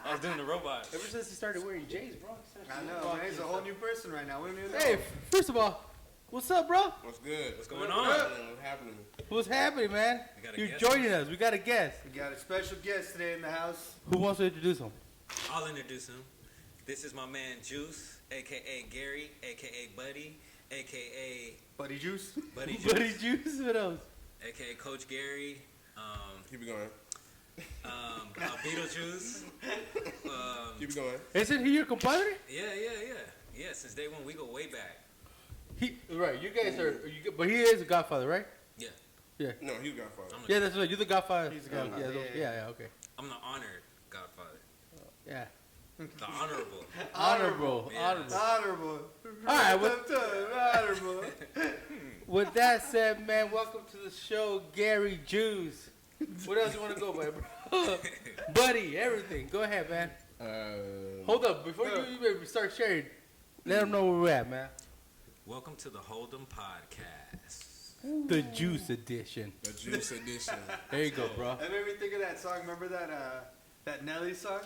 I was doing the robot. Ever since he started wearing J's, bro. I know, man. He's a whole new person right now. We don't even know. Hey, first of all, what's up, bro? What's good? What's going on? What's happening? What's happening, man? You're guest. joining us. We got a guest. We got a special guest today in the house. Who wants to introduce him? I'll introduce him. This is my man Juice, a.k.a. Gary, a.k.a. Buddy, a.k.a. Buddy Juice. Buddy Juice, Buddy Juice, what else? a.k.a. Coach Gary, Keep it going. Beetlejuice. Keep it going. Isn't he your compadre? Yeah, since day one, we go way back. Right, you guys are, but he is a godfather, right? Yeah. Yeah. No, he's Godfather. Yeah, that's right. You're the godfather. He's the godfather. Yeah, okay. I'm the honored godfather. Yeah. The honorable. Honorable. Yeah. Honorable. All right, Honorable. With that said, man, welcome to the show, Gary Juice. What else you want to go by, bro? Buddy, everything. Go ahead, man. Hold up. Before you start sharing, let them know where we're at, man. Welcome to the HoldEm podcast. The Juice Edition. The Juice Edition. There you go, bro. That made me think of that song. Remember that Nelly song?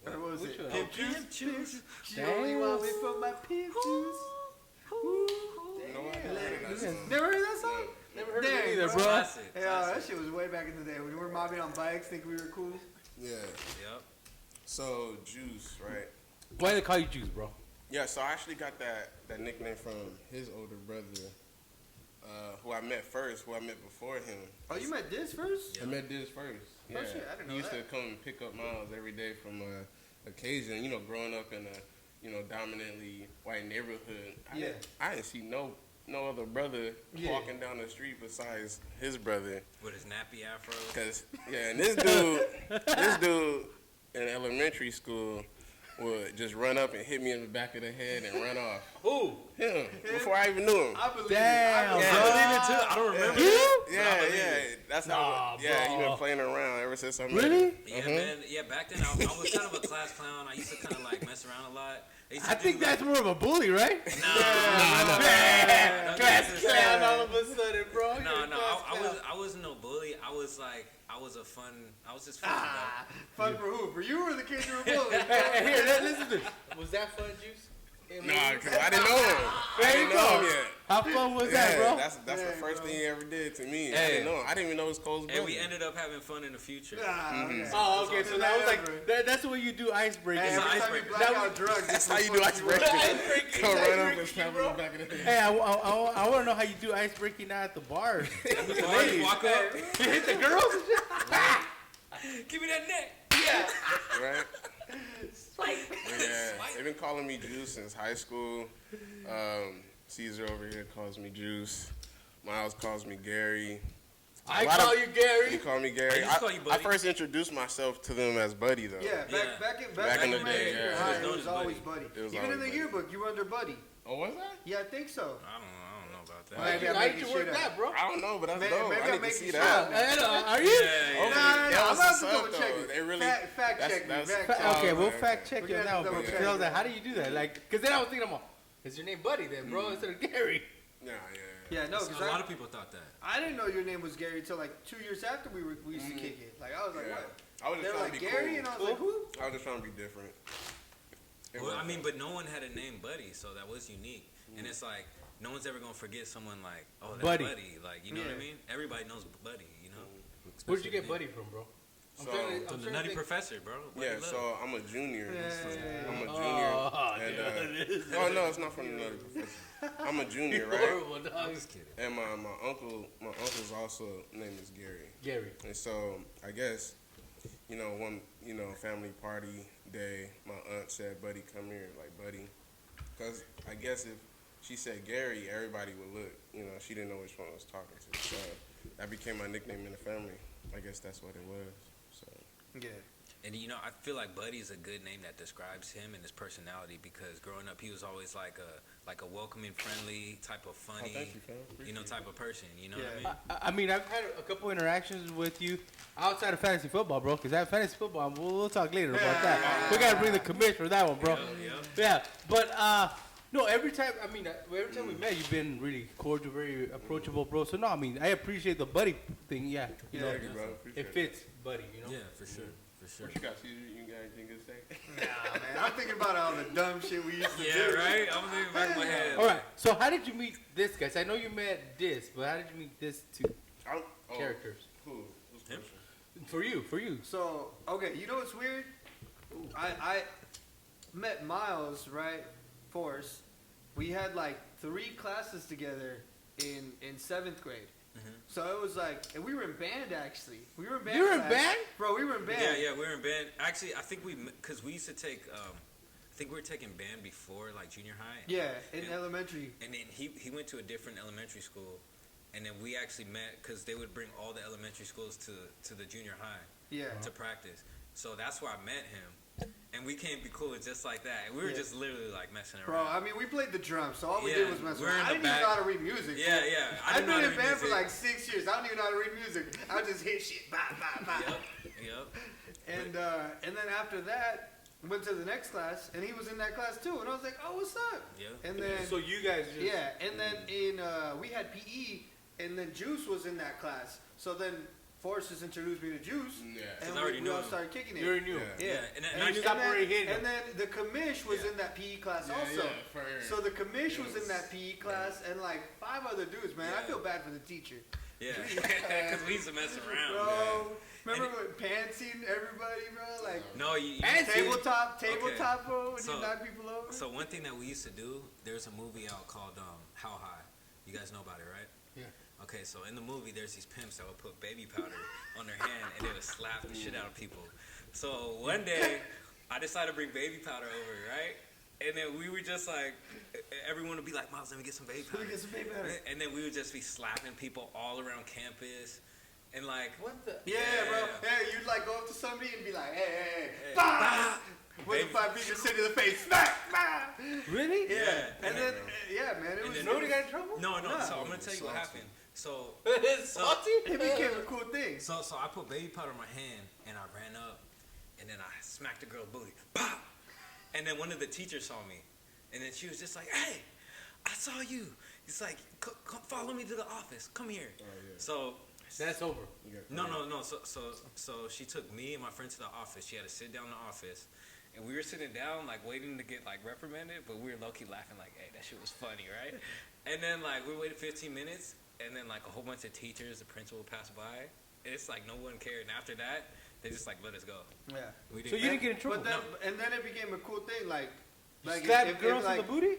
Or what was Which it? one? Pimp Juice. Pimp Juice. She only want me for my pimp juice. You know what? I heard that song. Never heard that song? Never heard Dang, of it either, bro. bro. Classic. Yeah, that shit was way back in the day when we were mobbing on bikes, thinking we were cool. Yeah. Yep. So, Juice, right? Why do they call you Juice, bro? Yeah, so I actually got that nickname from his older brother, who I met before him. Oh, you met Diz first? I met Diz first. Yeah. Oh, shit, I didn't know He used that. to come and pick up Miles every day from occasion, growing up in a, dominantly white neighborhood. I didn't see no other brother walking down the street besides his brother. With his nappy afro. Cause and this dude in elementary school would just run up and hit me in the back of the head and run off. Who? Him. Before I even knew him. I believe Damn, it. I believe it too. I don't remember. Yeah. That's how. Nah, You've been playing around ever since I met Really? him. Yeah, man. Yeah, back then I was kind of a class clown. I used to kind of like mess around a lot. I think that's more of a bully, right? Nah. Class clown all of a sudden, bro. No. I wasn't no bully. I was just fun. Fun for who? For you or the kids you were bullying? Hey, here, listen to this. Was that fun, Juice? Nah, cause I didn't know him. There you go. yet. How fun was that, bro? That's the first thing he ever did to me. I Hey. didn't know him. I didn't even know his Cole's brother. And we ended up having fun in the future. Oh, okay. So that was like that's the way you do icebreaking. Hey, It's every an time you icebreaker. black out drugs, That's how you do icebreaking. Come run up and slap him in the back of the head. Hey, I want to know how you do icebreaking now at the bar. Ladies, walk up. You hit the girls and shit? Give me that neck. Right? Yeah, they've been calling me Juice since high school. Caesar over here calls me Juice. Miles calls me Gary. I call you Gary. You call me Gary. I just call you I Buddy. first introduced myself to them as Buddy, though. Yeah, back in the day, junior yeah. high, It was it was known as always Buddy. Buddy. It was Even in always the Buddy. yearbook, you were under Buddy. Oh, was that? Yeah, I think so. I don't know about that. Maybe I'm How making you shit work up. that, bro? I don't know, but that's Maybe dope. I'm I need to making see shit that. up. Are you? Yeah. No, That I'm was about to what's double up, check though. it. They really- Fact check me. that's- Fact Fa- check. Okay, we'll okay. fact check We you gotta now, double bro. check Because I was it. like, how do you do that? Like, because then I was thinking, is your name Buddy then, bro, instead of Gary? Yeah. Yeah, no, A because lot of people thought that. I didn't know your name was Gary until like 2 years after we used to kick it. Like I was like, Yeah. what? I was They just were trying like to be Gary, cool. and I was like, who? I was just trying to be different. Well, I mean, but no one had a name Buddy, so that was unique. And it's like, no one's ever going to forget someone like, oh, that's Buddy. Buddy. Like, you know what I Yeah. mean? Everybody knows Buddy, you know? Where'd you get Especially Buddy from, bro? So, From the Nutty Professor, bro. Buddy yeah, Love. so I'm a junior. Yeah. I'm a junior. Oh, and, oh, no, it's not from the Nutty Professor. I'm a junior, right? Horrible, I'm dog. just kidding. And my uncle's also name is Gary. Gary. And so I guess, one family party day, my aunt said, "Buddy, come here," like Buddy, because I guess if she said Gary, everybody would look. She didn't know which one I was talking to. So that became my nickname in the family. I guess that's what it was. So Yeah. And I feel like Buddy is a good name that describes him and his personality because growing up he was always like a welcoming, friendly type of funny, thank you, fam. type of person. You know Yeah. what I mean? I mean, I've had a couple interactions with you outside of fantasy football, bro. Because that fantasy football, we'll talk later about that. We gotta bring the commish for that one, bro. Yeah. Yeah, but No, every time we met, you've been really cordial, very approachable, bro. So no, I mean, I appreciate the buddy thing. Yeah, you know, Thank you, bro. Appreciate it fits, buddy. You know. Yeah, for sure. For sure. What you got, Caesar? You got anything to say? Nah, man. I'm thinking about all the dumb shit we used to Yeah, do. right? I'm thinking back in my head. All right. So how did you meet this guy? So I know you met this, but how did you meet this two characters? Who? Who's Him? question? For you. So, okay, you know what's weird? I met Miles, right? Force. We had like 3 classes together in 7th grade. Mm-hmm. So it was like, and we were in band actually. We were in band. You were in class. band? Bro, we were in band. Yeah, we were in band. Actually, I think because we used to take, I think we were taking band before, like, junior high. Yeah, in And- elementary. And then he went to a different elementary school, and then we actually met because they would bring all the elementary schools to the junior high Yeah. to practice. So that's where I met him, and we came be cool just like that. And we were Yeah. just literally like messing Bro, around. I mean, we played the drums, so all we Yeah, did was mess we're around. in I the didn't even back. know how to read music. Yeah, bro. yeah. I I've didn't know how been to in read band for music. like 6 years. I don't even know how to read music. I would just hit shit. Bah, bah, bah. Yep. And then after that, went to the next class, and he was in that class too. And I was like, oh, what's up? Yep. And then, So you guys just and then we had PE, and then Juice was in that class. So then Forrest just introduced me to Juice, Yeah. and I already we knew all him. started kicking it. you already knew. Yeah. Yeah. And And, I you knew stopped then, already hitting and then the commish was Yeah. in that PE class Yeah, also. yeah, for her. So the commish It was was- in that PE class, and like 5 other dudes, man. I Yeah. feel bad for the teacher. Yeah. Because we used to mess around. Bro, remember And when pantsing everybody, bro? Like No, you tabletop, Okay. bro, when So- you knock people over. So one thing that we used to do, there's a movie out called How High. You guys know about it, right? Yeah. Okay, so in the movie, there's these pimps that would put baby powder on their hand and they would slap the shit out of people. So one day, I decided to bring baby powder over, right? And then we would just like, everyone would be like, Miles, let me get some baby Let powder. me get some baby powder. And then we would just be slapping people all around campus. And like, What the? Yeah, bro. Yeah, you'd like go up to somebody and be like, hey, Hey, bah! bah! With Baby- the 5 fingers sit in the face, smack, bah! Really? Yeah. Yeah. And then, yeah, man, it And was. then- Nobody got in trouble? no, No. so I'm going to tell you what Salty. happened. So It's salty. It became a cool thing. So I put baby powder in my hand and I ran up and then I smacked the girl's booty. Pop! And then one of the teachers saw me and then she was just like, hey, I saw you. It's like, come follow me to the office. Come here. Oh, yeah. So That's over. You got no. So she took me and my friend to the office. She had to sit down in the office. And we were sitting down, like, waiting to get, like, reprimanded. But we were low-key laughing, like, hey, that shit was funny, right? And then, like, we waited 15 minutes. And then, like, a whole bunch of teachers, the principal passed by. And it's like no one cared. And after that, they just, like, let us go. Yeah. We So you didn't get in trouble? But then, and then it became a cool thing, like Slap if, girls like, in the booty?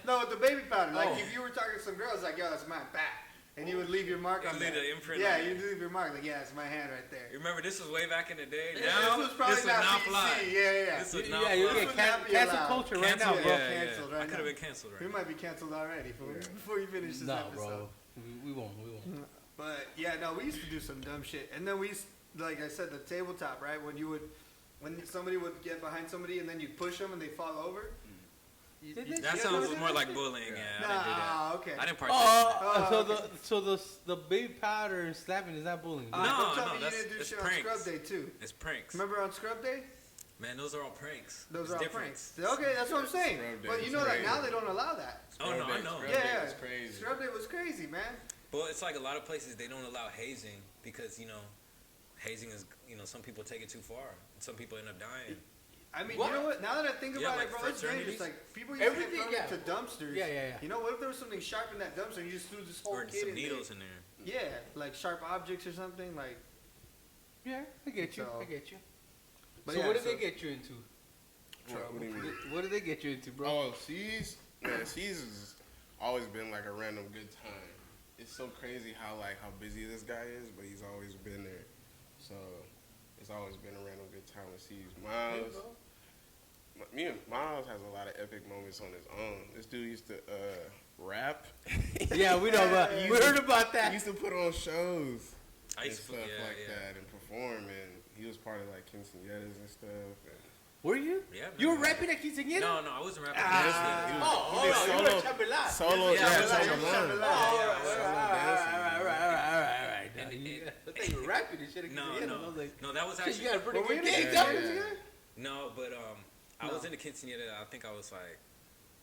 No, with the baby powder. Like Oh. if you were talking to some girls, like, yo, that's mine, back. And you would leave your mark on Leave that. the imprint Yeah, on you it. leave your mark. Like, yeah, it's my hand right there. You remember, this was way back in the day. Yeah, Now, this was probably this would not not PC. fly. Yeah. This would Yeah, not you fly. This get would not be cancel allowed. culture right now, Cancel, bro. yeah. Canceled right I could have now. been canceled We right might be canceled already before you finish this No, episode. bro. We won't. But yeah, no, we used to do some dumb shit, and then we used, like I said, the tabletop, right? When somebody would get behind somebody and then you push them and they fall over. That sounds more like bullying. Yeah, I didn't do that. Nah, okay. I didn't partake. So the baby powder and slapping is not bullying. No, Don't tell no, me you that's- didn't do it's shit pranks. on Scrub Day too. It's pranks. Remember on Scrub Day? Man, those are all pranks. Those It's are all different. pranks. Okay, that's what I'm saying. Scrub Day But you was know that crazy. now they don't allow that. Oh, no, I know. Scrub Yeah, Day yeah. was crazy. Scrub Day was crazy, man. Well, it's like a lot of places they don't allow hazing because hazing is some people take it too far. And some people end up dying. I mean, What? you know what? Now that I think Yeah, about like it, bro, it's dangerous. fraternities. Like people used to get Everything, thrown yeah. into dumpsters. Yeah. You know, what if there was something sharp in that dumpster and you just threw this whole Or kid some in needles in there. there? Yeah, like sharp objects or something. Like, Yeah, I get you. So- I get you. but So yeah, what did they get you into? What do you mean? What did they get you into, bro? Oh, C's has always been like a random good time. It's so crazy how busy this guy is, but he's always been there. So it's always been a random good time with C's. Me and Miles has a lot of epic moments on his own. This dude used to rap. Yeah, we know about. We heard about He that. used to put on shows I and used to stuff like yeah. that and perform. And he was part of like Quinceañeras and stuff. And Were you? Yeah, man. You were rapping at Quinceañera? No, I wasn't rapping. Ah. Oh, he did you were chambelán. solo, Yeah, yeah, yeah, chambelán. yeah, All right. And- I thought you were rapping and shit at Quinceañera. I was like, No, that was shit, actually you got a pretty Were we good in gig, it? though. Yeah. no, but I No. was in the quinceañera. I think I was like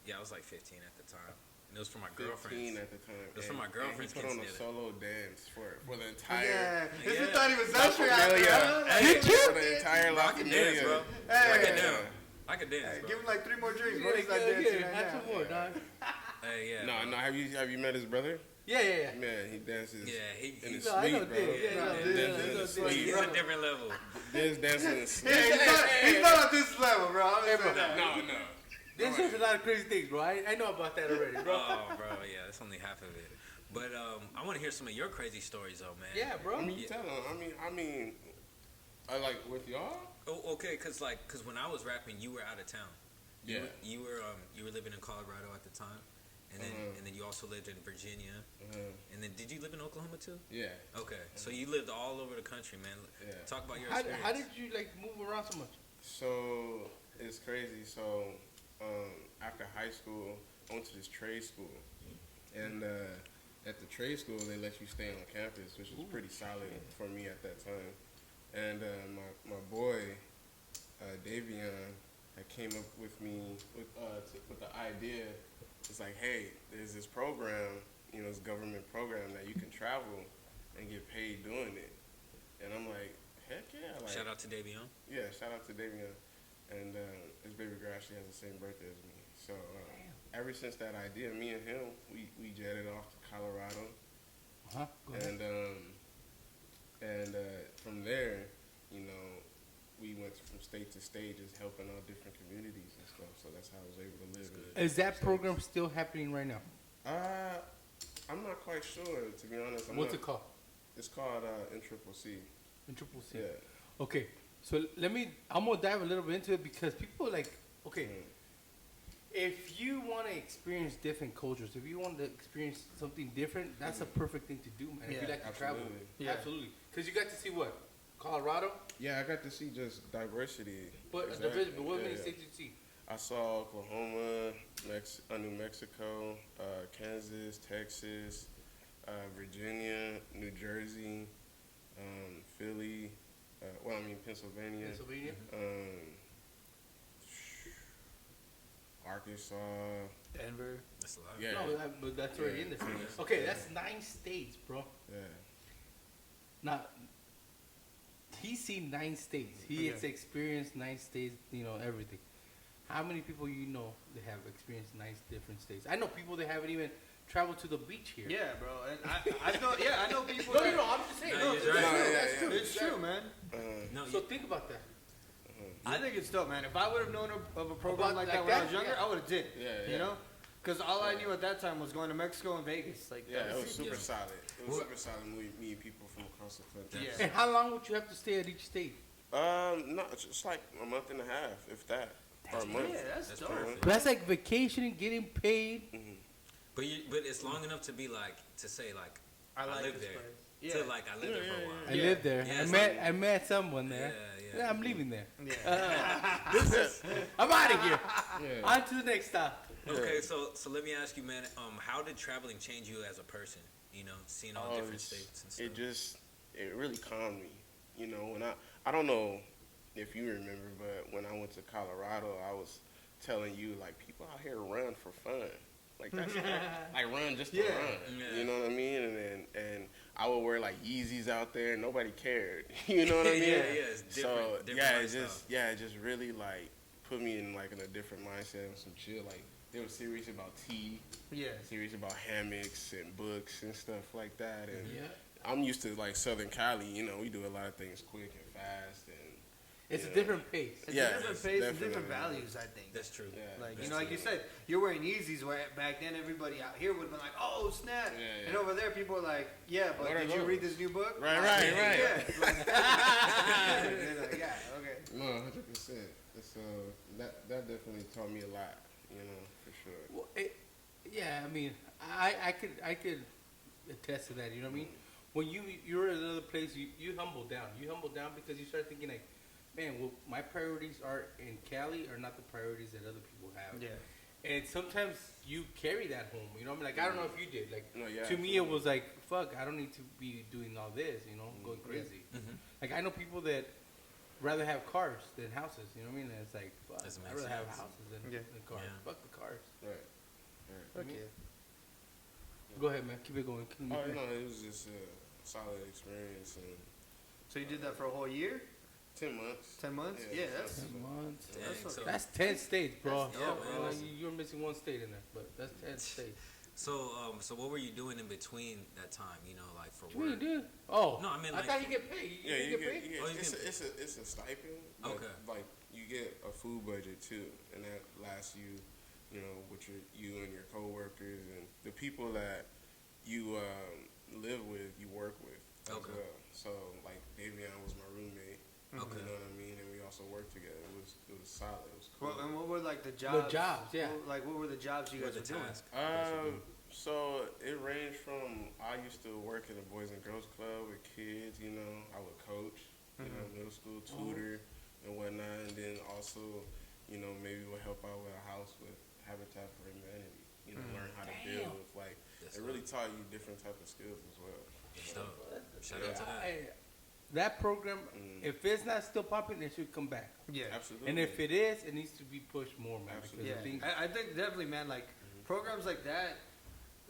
Yeah, I was like 15 at the time. And it was for my girlfriend. 15 at the time. It was for my girlfriend's He put on a quinceañera. solo dance for the entire. Yeah, Yeah. he thought he was La usher out Familia. there. Hey, For the entire La I can dance, bro. Familia. I can Hey, dance. I can dance, hey, bro. give him like 3 more drinks, bro. Yeah, He's not yeah, dancing yeah. right Have now. some more, dog. Hey, yeah. No, bro. no. Have you met his brother? Yeah. Man, he dances. Yeah, in he his No, I know sleep, bro. Diz. Yeah, Yeah, no, yeah, Diz, yeah, I know yeah. Diz. He's He's a different level. Diz dancing in his sleep. Yeah, he's not at this level, bro. I'm Hey, gonna bro. say that. No. There's just a lot of crazy things, bro. I know about that already, bro. Oh, bro, yeah, that's only half of it. But I want to hear some of your crazy stories, though, man. Yeah, bro. I mean, you tell him. I mean, I like with y'all. Oh, okay, cause when I was rapping, you were out of town. Yeah. You were living in Colorado at the time, and then you also lived in Virginia, and then did you live in Oklahoma too? Yeah. Okay, so you lived all over the country, man. Yeah. Talk about your How experience. did you like move around so much? So it's crazy. So after high school, I went to this trade school, and at the trade school they let you stay on campus, which was pretty solid for me at that time. And my boy Davion came up with me with the idea. It's like, hey, there's this program, this government program that you can travel and get paid doing it. And I'm like, heck yeah! Like, Shout out to Davion. yeah, shout out to Davion. And his baby girl actually has the same birthday as me. So ever since that idea, me and him, we jetted off to Colorado. Go ahead. And from there, we went from state to state, just helping out different communities and stuff. So that's how I was able to live. Is that program still happening right now? I'm not quite sure, to be honest. What's it called? It's called N.C.C. N.C.C. Yeah. Okay, so I'm gonna dive a little bit into it because people if you want to experience different cultures, if you want to experience something different, that's a perfect thing to do, man. If you Yeah, like to travel, Yeah. absolutely, because you got to see what Colorado, Yeah, I got to see just diversity. but Exactly. but what many Yeah. states did you see? I saw Oklahoma, New Mexico, Kansas, Texas, Virginia, New Jersey, Philly, Pennsylvania, Pennsylvania. Arkansas. Denver. That's a lot. Yeah. No, but that's already in there. Okay, that's 9 states, bro. Yeah. Not. He's seen 9 states. He has experienced 9 states. Everything. How many people that have experienced 9 different states? I know people that haven't even traveled to the beach here. Yeah, bro. And I know people. No, that- I'm just saying. No, No, you're right. that's true. It's true, man. No, So think about that. I think it's dope, man. If I would have known of a program About like like that when I that, was younger, yeah. I would have did it. Yeah, You yeah. know? Because all I knew at that time was going to Mexico and Vegas. Like, Yeah, that it was it. super Yeah. solid. It was super solid meeting people from across the country. Yeah. And how long would you have to stay at each state? No, it's just like a month and a half, if that. Or a month. Yeah, that's That's dope. perfect. But that's like vacationing, getting paid. But it's long enough to be like to say like I like live this there. place. To Yeah. like I lived there for a while. I Yeah. lived there. Yeah, I it's met like- I met someone there. Yeah. I'm leaving there. Yeah. I'm out of here. Yeah. On to the next stop. Okay, so let me ask you, man. How did traveling change you as a person? Seeing all different It's- states and stuff. it really calmed me. When I don't know if you remember, but when I went to Colorado, I was telling you like people out here run for fun. Like that's like run just to Yeah. run. Yeah. You know what I mean? And I would wear like Yeezys out there and nobody cared. You know what I mean? Yeah, it's different. So different yeah, lifestyle. it just really like put me in like in a different mindset and some chill. Like they were serious about tea, Yeah. serious about hammocks and books and stuff like that. And Yeah. I'm used to like Southern Cali. We do a lot of things quick and fast and It's a Yeah. different pace. It's Yeah, a different pace and definitely. different values, I think. That's true. Yeah. Like, That's like you true. said, you're wearing Yeezys where back then everybody out here would have been like, oh, snap. Yeah, yeah. And over there, people are like, yeah, but What are did you those? read this new book? Right, Like, right, right. Yeah. Like, they're like, yeah, okay. No, 100%. So that definitely taught me a lot. For sure. Well, yeah, I mean, I could attest to that. You know what I mean? When you're in another place, you humble down. You humble down because you start thinking like, man, well, my priorities are in Cali are not the priorities that other people have. Yeah. And sometimes you carry that home. You know what I mean? Like I don't know if you did. Like No, yeah, to me, it absolutely. was like, fuck, I don't need to be doing all this. Going crazy. Mhm. Like I know people that rather have cars than houses. You know what I mean? And it's like, fuck, Doesn't I'd make rather have sense. houses than cars. Yeah. Fuck the cars. Right. I mean, go ahead, man. Keep it going. Keep it Oh, going. no, it was just a solid experience. And So you did that for a whole year? 10 months. 10 months? Yeah, Yeah, that's 10 months. Dang, That's so, That's 10 states, bro. That's- yeah, You know, man. you're missing one state in there, but that's 10 states. so what were you doing in between that time? You know, like for What do you work? do? Oh, No, I mean, I like- thought you get paid. Yeah, You you get paid? get, Oh, you it's a stipend. But Okay. Like, you get a food budget, too. And that lasts you, you know, with you and your coworkers and the people that you live with, you work with as Okay. well. So, like, Davion was my roommate. Okay. You know what I mean? And we also worked together. It was solid. It was cool. Well, and what were like the jobs? The jobs, yeah. What were the jobs you What guys the were doing? task? So it ranged from I used to work in a Boys and Girls Club with kids, you know. I would coach, you know, middle school tutor and whatnot, and then also, you know, maybe would help out with a house with Habitat for Humanity. You know, learn how to build. Like That's it really taught you different type of skills as well. So, shout out to that. That program, Mm. if it's not still popping, it should come back. Yeah. Absolutely. And if it is, it needs to be pushed more, man. Absolutely. Because Yeah, I think I think definitely, man. Like programs like that,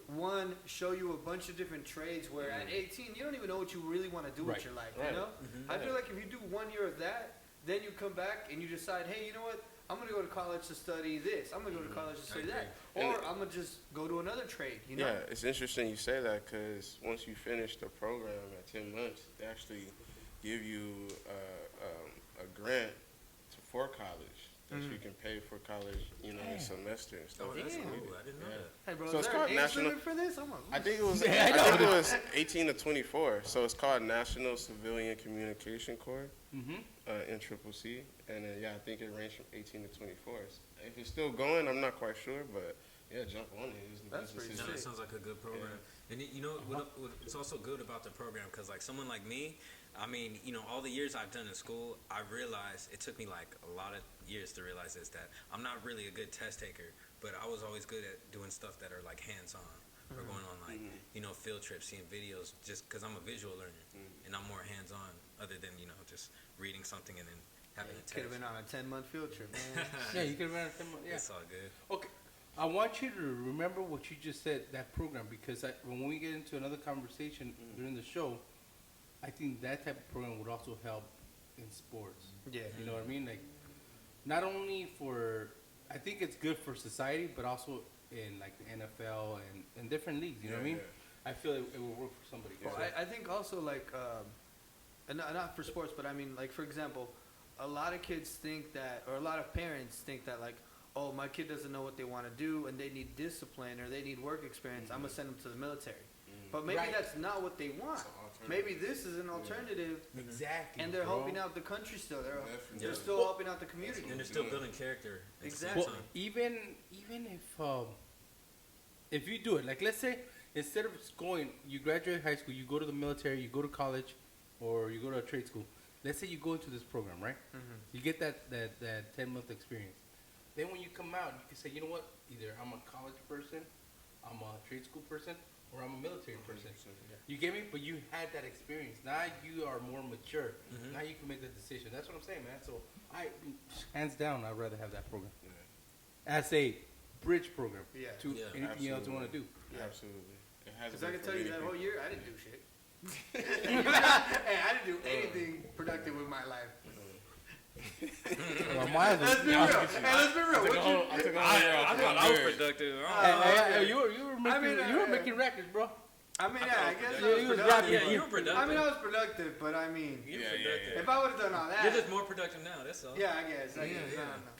one show you a bunch of different trades. Where at 18, you don't even know what you really want to do Right. with your life. Right. You know, I feel like if you do 1 year of that, then you come back and you decide, hey, you know what? I'm gonna go to college to study this. I'm gonna go to college to study that, agree. or And- I'm gonna just go to another trade. You know? Yeah, it's interesting you say that because once you finish the program at 10 months, they actually give you a grant for college that you can pay for college, you know, a semester and stuff. Oh, that's Damn. cool. I didn't know that. Hey, bro, So is it's there called an age national- limit for this? I think it was. Yeah, I I think know. it was 18 to 24. So it's called National Civilian Communication Corps in CCC, and then I think it ranged from 18 to 24. If it's still going, I'm not quite sure, but yeah, jump on it. It's the That's business pretty is- No, that sick. sounds like a good program. And you know what's also good about the program, because like someone like me, I mean, you know, all the years I've done in school, I realized it took me like a lot of years to realize this, that I'm not really a good test taker, but I was always good at doing stuff that are like hands-on or going on like you know, field trips, seeing videos, just because I'm a visual learner and I'm more hands-on other than, you know, just reading something and then having a Could have test. been on a 10-month field trip, man. yeah, you can run a 10 month. Yeah. It's all good. Okay, I want you to remember what you just said, that program, because when we get into another conversation during the show, I think that type of program would also help in sports. Yeah. You know what I mean? Like, not only for, I think it's good for society, but also in like the NFL and different leagues. You know what I mean? Yeah. I feel it will work for somebody. Well, I think also like, and not for sports, but I mean like for example, a lot of kids think that, or a lot of parents think that like, oh, my kid doesn't know what they want to do and they need discipline or they need work experience. I'm gonna send them to the military. But maybe Right. that's not what they want. It's an alternative. Maybe this is an alternative, Exactly. and they're bro. helping out the country still. They're Definitely. still helping out the community. And they're still building character. at the same Exactly. Well, time. even if you do it, like let's say instead of going, you graduate high school, you go to the military, you go to college, or you go to a trade school. Let's say you go into this program, right? You get that 10-month experience. Then when you come out, you can say, you know what? Either I'm a college person, I'm a trade school person, or I'm a military person. You get me? But you had that experience. Now you are more mature. Now you can make the decision. That's what I'm saying, man. So hands down, I'd rather have that program as a bridge program Yeah. to Yeah, anything else you want to do. Absolutely. It has Because I been can for tell you many that whole people. year I didn't do shit. Hey, I didn't do anything productive with my life. Well, mine was- Let's be real. Hey, let's be real. What you? I took a whole year off. I thought I was productive. Hey, you were making, I mean, you were making records, bro. I mean, yeah, I guess Yeah, I was you was productive. rapping. Yeah, you were productive. I mean, I was productive, but I mean, You're Yeah, productive. yeah, if I would have done all that, You're just more productive now. That's all. yeah, I guess. I guess. yeah. I don't know.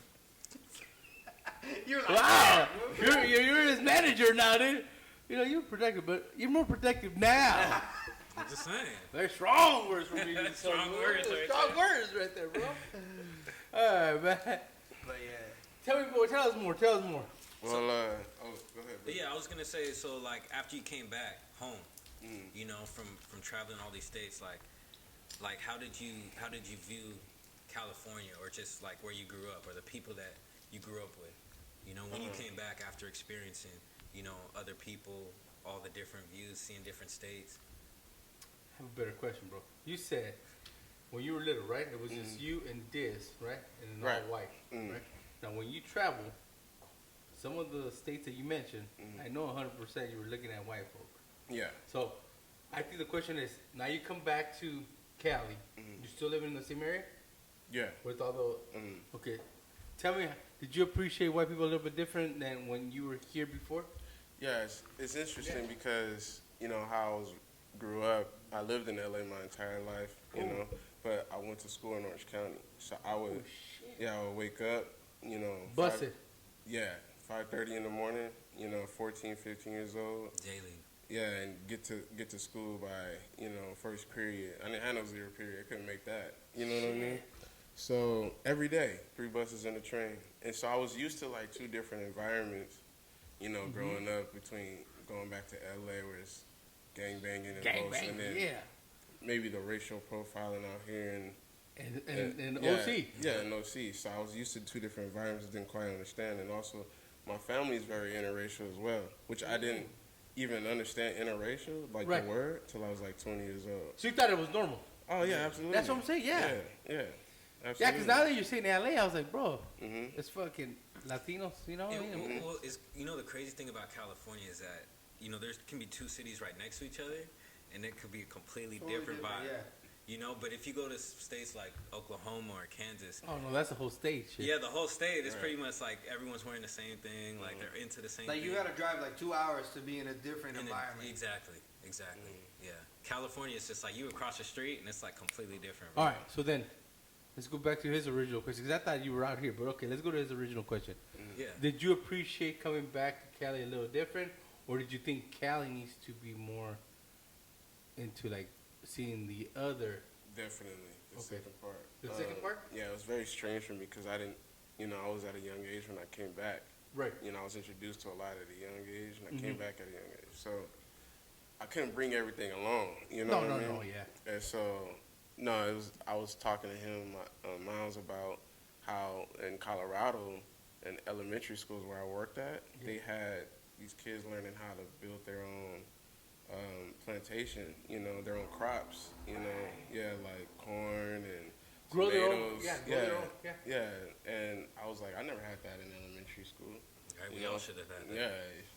You're like, Wow, you're his manager now, dude. You know, you're productive, but you're more productive now. I'm just saying. Very strong words from you. Strong words right Strong there. words right there, bro. All right, man. but yeah. Tell me more. Tell us more. Tell us more. Well, go ahead. But yeah, I was gonna say, so like after you came back home, you know, from traveling all these states, like how did you view California, or just like where you grew up, or the people that you grew up with? You know, when you came back after experiencing, you know, other people, all the different views, seeing different states. I have a better question, bro. You said when you were little, right? It was just you and this, right? And Right. all white, right? Now, when you travel, some of the states that you mentioned, I know 100% you were looking at white folk. Yeah. So, I think the question is, now you come back to Cali, you still living in the same area? Yeah. With all the, okay. Tell me, did you appreciate white people a little bit different than when you were here before? Yeah, it's interesting because, you know, how grew up, I lived in LA my entire life, you know, but I went to school in Orange County. So I would, I would wake up, you know. Bust it. Yeah, 5:30 in the morning, you know, 14, 15 years old. Daily. Yeah, and get to school by, you know, first period. I didn't have no zero period. I couldn't make that. You know what I mean? So every day, 3 buses and a train. And so I was used to like 2 different environments, you know, growing up between going back to LA where it's gang banging and and then maybe the racial profiling out here and yeah, OC. Yeah, and OC. So I was used to 2 different environments, didn't quite understand. And also my family is very interracial as well, which I didn't even understand interracial, like the word, till I was like 20 years old. So you thought it was normal? Oh, yeah, absolutely. That's what I'm saying, yeah. Yeah, absolutely. Yeah, because now that you're saying LA, I was like, bro, it's fucking Latinos, you know? Well, you know, the crazy thing about California is that, you know, there can be 2 cities right next to each other, and it could be a completely different vibe. Yeah. You know, but if you go to states like Oklahoma or Kansas. Oh, no, that's the whole state. Shit. Yeah, the whole state is pretty much like everyone's wearing the same thing. Like they're into the same thing. Like you got to drive like 2 hours to be in a different environment. Exactly. Yeah. California is just like you across the street and it's like completely different. All right, so then let's go back to his original question because I thought you were out here. But okay, let's go to his original question. Yeah. Did you appreciate coming back to Cali a little different? Or did you think Cali needs to be more into like seeing the other? Definitely. The second part. The second part? Yeah, it was very strange for me because I didn't, you know, I was at a young age when I came back. Right. You know, I was introduced to a lot at a young age and I came back at a young age. So I couldn't bring everything along, you know what I mean? No, yeah. And so, I was talking to him, Miles, about how in Colorado, in elementary schools where I worked at, they had these kids learning how to build their own plantation, you know, their own crops, you know, like corn and grow tomatoes. their own, yeah. And I was like, I never had that in elementary school. Right, we all should have had that. Yeah,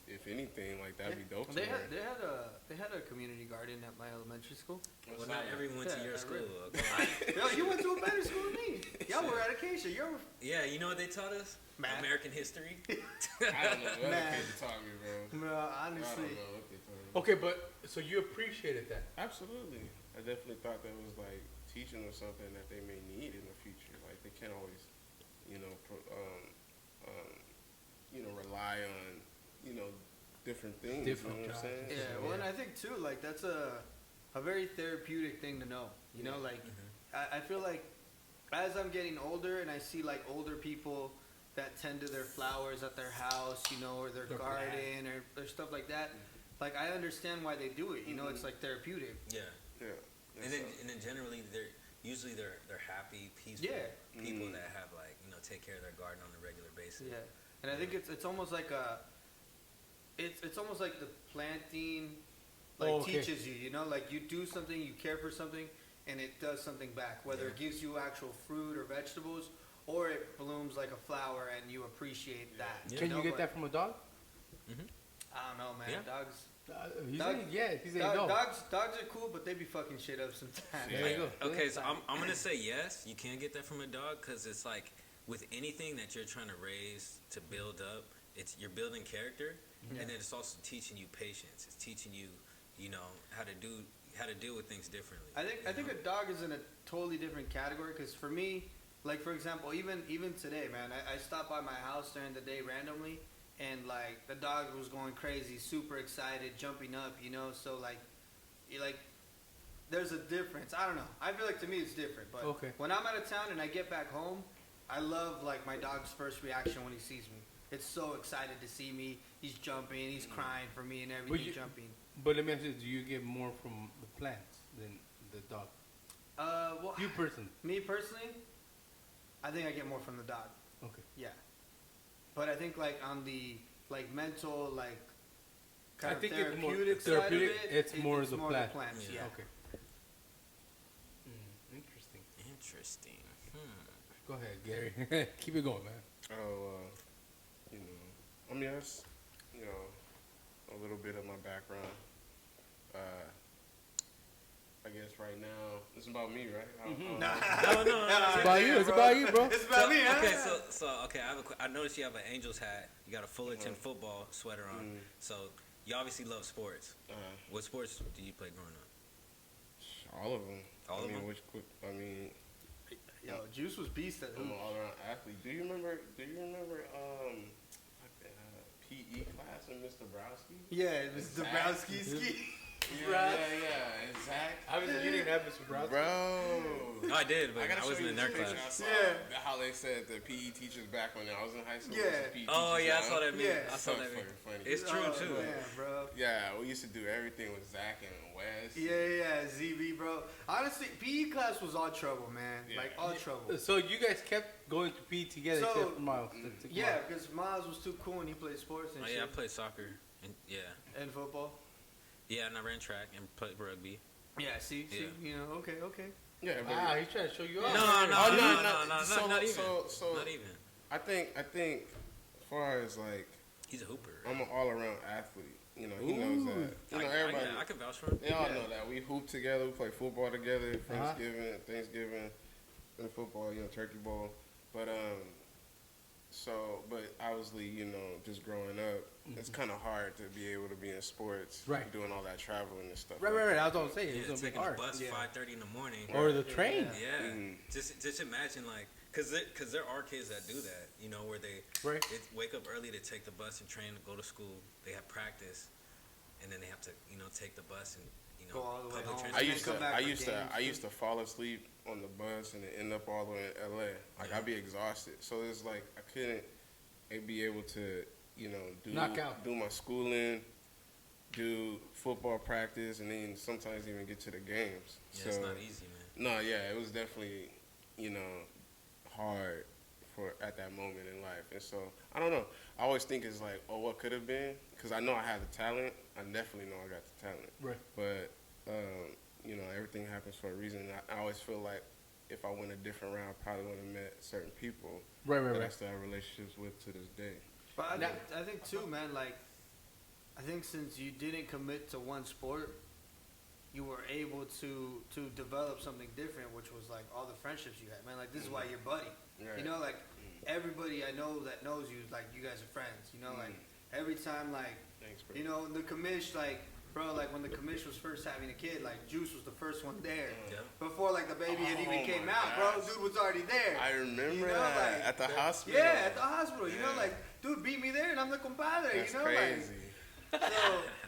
if anything, like that'd be dope. They had a community garden at my elementary school. Well, not everyone went to your school. Yo, you went to a better school than me. Y'all were at Acacia. Yeah, you know what they taught us? Math. American history. I don't know what the kids taught me, bro. No, honestly. I don't know what they taught me. Okay, but so you appreciated that? Absolutely. I definitely thought that was like teaching them something that they may need in the future. Like they can't always, rely on, different things. Different you know what I'm saying? Yeah, well, and I think too, like that's a very therapeutic thing to know. You know, like I feel like as I'm getting older and I see like older people that tend to their flowers at their house, you know, or their garden or stuff like that. Like I understand why they do it. You know, it's like therapeutic. Yeah. And then generally they're happy, peaceful people that have like take care of their garden on a regular basis. Yeah, and I think it's almost like it's almost like the planting teaches you. You know, like you do something, you care for something, and it does something back. Whether it gives you actual fruit or vegetables, or it blooms like a flower and you appreciate that. Yeah. Can you get that from a dog? I don't know, man. Yeah. Dogs. He's saying no. Dogs are cool, but they be fucking shit up sometimes. There you go. Okay, so I'm gonna say yes. You can get that from a dog because it's like with anything that you're trying to raise to build up, you're building character, and then it's also teaching you patience. It's teaching you, how to deal with things differently. I think a dog is in a totally different category because for me, like for example, even today, man, I stopped by my house during the day randomly. And like the dog was going crazy, super excited, jumping up, So like, there's a difference. I don't know. I feel like to me it's different. But when I'm out of town and I get back home, I love like my dog's first reaction when he sees me. It's so excited to see me. He's jumping, he's crying for me and everything, jumping. But let me ask you: do you get more from the plants than the dog? Well, you personally? Me personally, I think I get more from the dog. Okay. Yeah. But I think like on the mental kind of therapeutic side of it, it's more the plants. Yeah. Okay. Interesting. Interesting. Go ahead, Gary. Keep it going, man. Oh, you know, I mean, that's, you know, a little bit of my background. I guess right now, it's about me, right? No. It's about you. It's about you, bro. It's about me, huh? Okay, so okay, I noticed you have an Angels hat. You got a Fullerton football sweater on. So you obviously love sports. What sports did you play growing up? All of them. All of them? Yo, Juice was beast at I'm hoops. an all-around athlete. Do you remember PE class with Mr. Browski? Yeah, it was Exactly. Dabrowski ski. Yeah, exactly. You didn't have Mr. Brown. Bro. No, I did, but gotta I show wasn't you in their this class. picture. I saw Yeah. how they said the PE teachers back when I was in high school. Yeah. was the PE Oh teachers yeah, I now. saw that meme. Yeah. I saw So that meme. fucking funny. It's true too. Man, bro. Yeah, we used to do everything with Zach and Wes. Yeah, ZB, bro. Honestly, PE class was all trouble, man. Yeah. Like, all trouble. So you guys kept going to PE together, So, except for Miles. Yeah, because Miles was too cool and he played sports and Oh shit. yeah, I played soccer and And football. and I ran track and played rugby. Yeah, see, Yeah. you know, okay. Yeah, but Wow, he's trying to show you No, off. not even. So Not even. I think as far as like He's a hooper. I'm an all-around athlete. You know, he knows that. You know, everybody. I can vouch for him. They all know that. We hoop together. We play football together. Thanksgiving, and football. You know, turkey bowl. But but obviously, you know, just growing up, it's kind of hard to be able to be in sports, Right. doing all that traveling and stuff. Right. I was gonna say Yeah, it's gonna be taking hard. the bus Yeah. 5:30 in the morning. Or the train. Yeah, Mhm. just imagine like, cause there are kids that do that, you know, where they Right. wake up early to take the bus and train to go to school. They have practice, and then they have to, you know, take the bus and, you know, Go all the way public home. transportation. I used to fall asleep on the bus and end up all the way in LA. Like I'd be exhausted. So it's like I couldn't be able to, you know, do my schooling, do football practice, and then sometimes even get to the games. Yeah, so, it's not easy, man. No, yeah, it was definitely, you know, hard for at that moment in life. And so I don't know. I always think it's like, oh, what could have been? Because I know I have the talent. I definitely know I got the talent. Right. But you know, everything happens for a reason. I always feel like if I went a different route, I probably would have met certain people that I Right. still have relationships with to this day. But I think too, man, like, I think since you didn't commit to one sport, you were able to develop something different, which was like all the friendships you had, man. Like, this is why you're buddy. Right. You know, like, everybody I know that knows you, like, you guys are friends. You know, like, every time, like, Thanks, bro. you know, the commish, like, bro, like, when the commish was first having a kid, like, Juice was the first one there. Yeah. Before, like, the baby had even Oh, came my out, gosh. bro. Dude was already there. I remember You know, that like, at the hospital. Yeah, at the hospital. You know, Yeah. like, dude beat me there, and I'm the compadre. That's you know, crazy. like,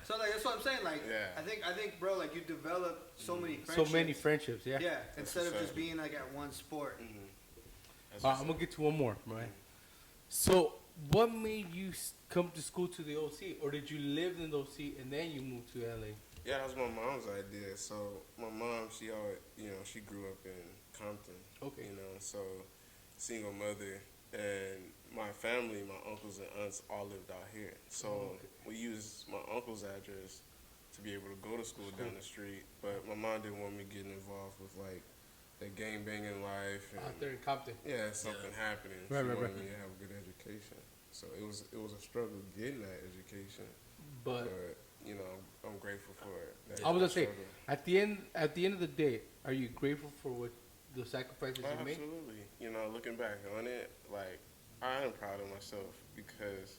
so like that's what I'm saying. Like, Yeah. I think, bro, like, you develop so many So friendships. many friendships. Yeah. Yeah, instead of what's just up. being like at one sport. That's I'm gonna get to one more, right? So, what made you come to school to the OC, or did you live in the OC and then you moved to LA? Yeah, that was my mom's idea. So my mom, she always, you know, she grew up in Compton. Okay. You know, so single mother, and my family, my uncles and aunts all lived out here. So we used my uncle's address to be able to go to school down the street. But my mom didn't want me getting involved with like the gang banging life and Out there in Compton. yeah, something happening. Right, she right, wanted right. me to have a good education. So it was a struggle getting that education. But But you know, I'm grateful for it. I was gonna say, struggle. at the end of the day, are you grateful for what the sacrifices you made? Absolutely. You know, looking back on it, like I am proud of myself because,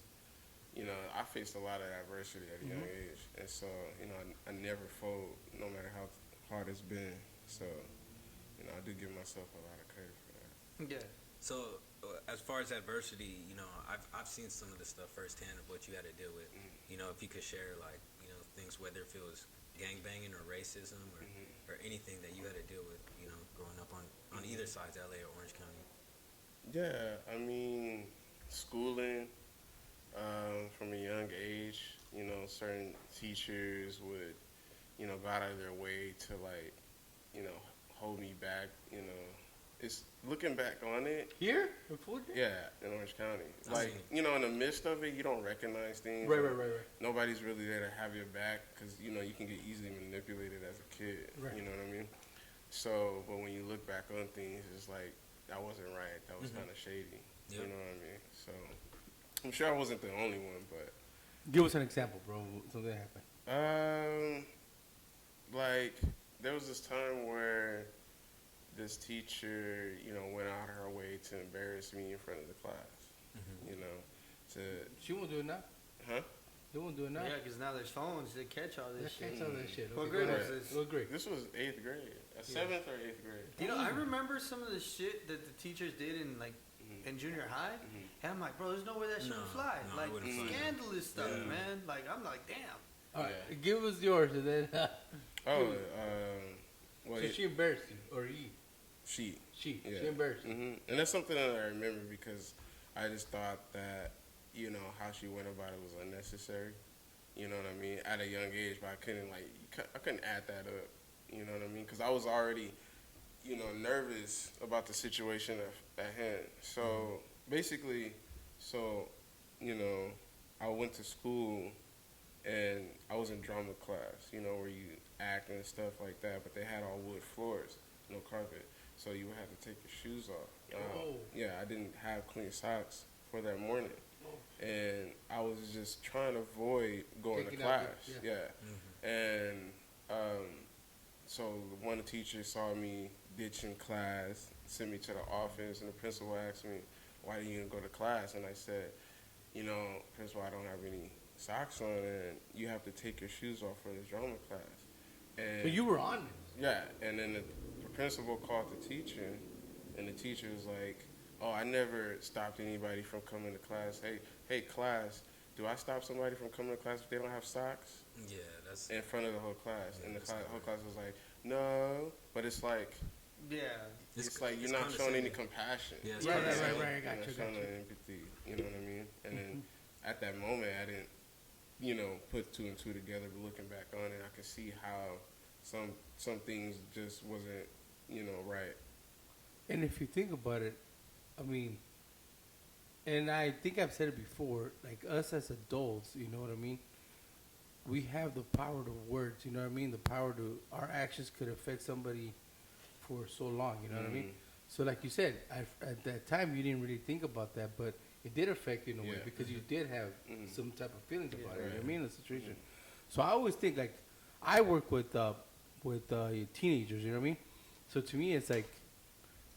you know, I faced a lot of adversity at a young age, and so you know, I never fold, no matter how hard it's been. So, you know, I do give myself a lot of credit for that. Yeah. So, as far as adversity, you know, I've seen some of the stuff firsthand of what you had to deal with. You know, if you could share, like, you know, things, whether if it was gangbanging or racism or anything that you had to deal with, you know, growing up on either sides, LA or Orange County. Yeah, I mean, schooling from a young age, you know, certain teachers would, you know, go out of their way to, like, you know, hold me back, you know. It's looking back on it, Here in Fulton? yeah, in Orange County. I Like, see. you know, in the midst of it, you don't recognize things. Right. Nobody's really there to have your back because, you know, you can get easily manipulated as a kid. Right. You know what I mean? So, but when you look back on things, it's like that wasn't right. That was kind of shady. Yep. You know what I mean? So, I'm sure I wasn't the only one, but Give us an example, bro. Something happened. like there was this time where this teacher, went out of her way to embarrass me in front of the class. You know, She won't do it now. Huh? They won't do it now. Yeah, because now there's phones that catch all this shit. Catch all that shit. What Okay, grade go was ahead. this? What grade? This was 8th grade, 7th or 8th grade. You know, I remember some of the shit that the teachers did in in junior high, and I'm like, bro, there's no way that shit would fly. No, like it wouldn't fly. scandalous stuff, man. Like I'm like, damn. All right, give us yours and then. Well, So she embarrassed you, or he? She embarrassed you. And that's something that I remember because I just thought that, how she went about it was unnecessary. You know what I mean? At a young age, but I couldn't add that up. You know what I mean? Because I was already, nervous about the situation at hand. So basically, I went to school and I was in drama class, where you act and stuff like that, but they had all wood floors, no carpet. So you would have to take your shoes off. Yeah, I didn't have clean socks for that morning. And I was just trying to avoid going to class. And so one of the teachers saw me ditching class, sent me to the office, and the principal asked me, why didn't you go to class? And I said, principal, I don't have any socks on, and you have to take your shoes off for this drama class. And So you were on it. Yeah, and then the principal called the teacher, and the teacher was like, oh, I never stopped anybody from coming to class. Hey, class, do I stop somebody from coming to class if they don't have socks? Yeah, that's in front of the whole class. And the whole class was like, no. But it's like, it's like you're not showing any compassion. Yeah, Right. I You're got not you. showing any empathy. You know what I mean? And then at that moment, I didn't, put two and two together. But looking back on it, I could see how some things just wasn't, right. And if you think about it, I mean, and I think I've said it before, like us as adults, you know what I mean? We have the power to words, you know what I mean? The power to, our actions could affect somebody for so long, you know what I mean? So like you said, at that time you didn't really think about that, but it did affect you in a way because you did have some type of feelings about it, you know what I mean? The situation. So I always think like, I work with teenagers, you know what I mean? So to me, it's like,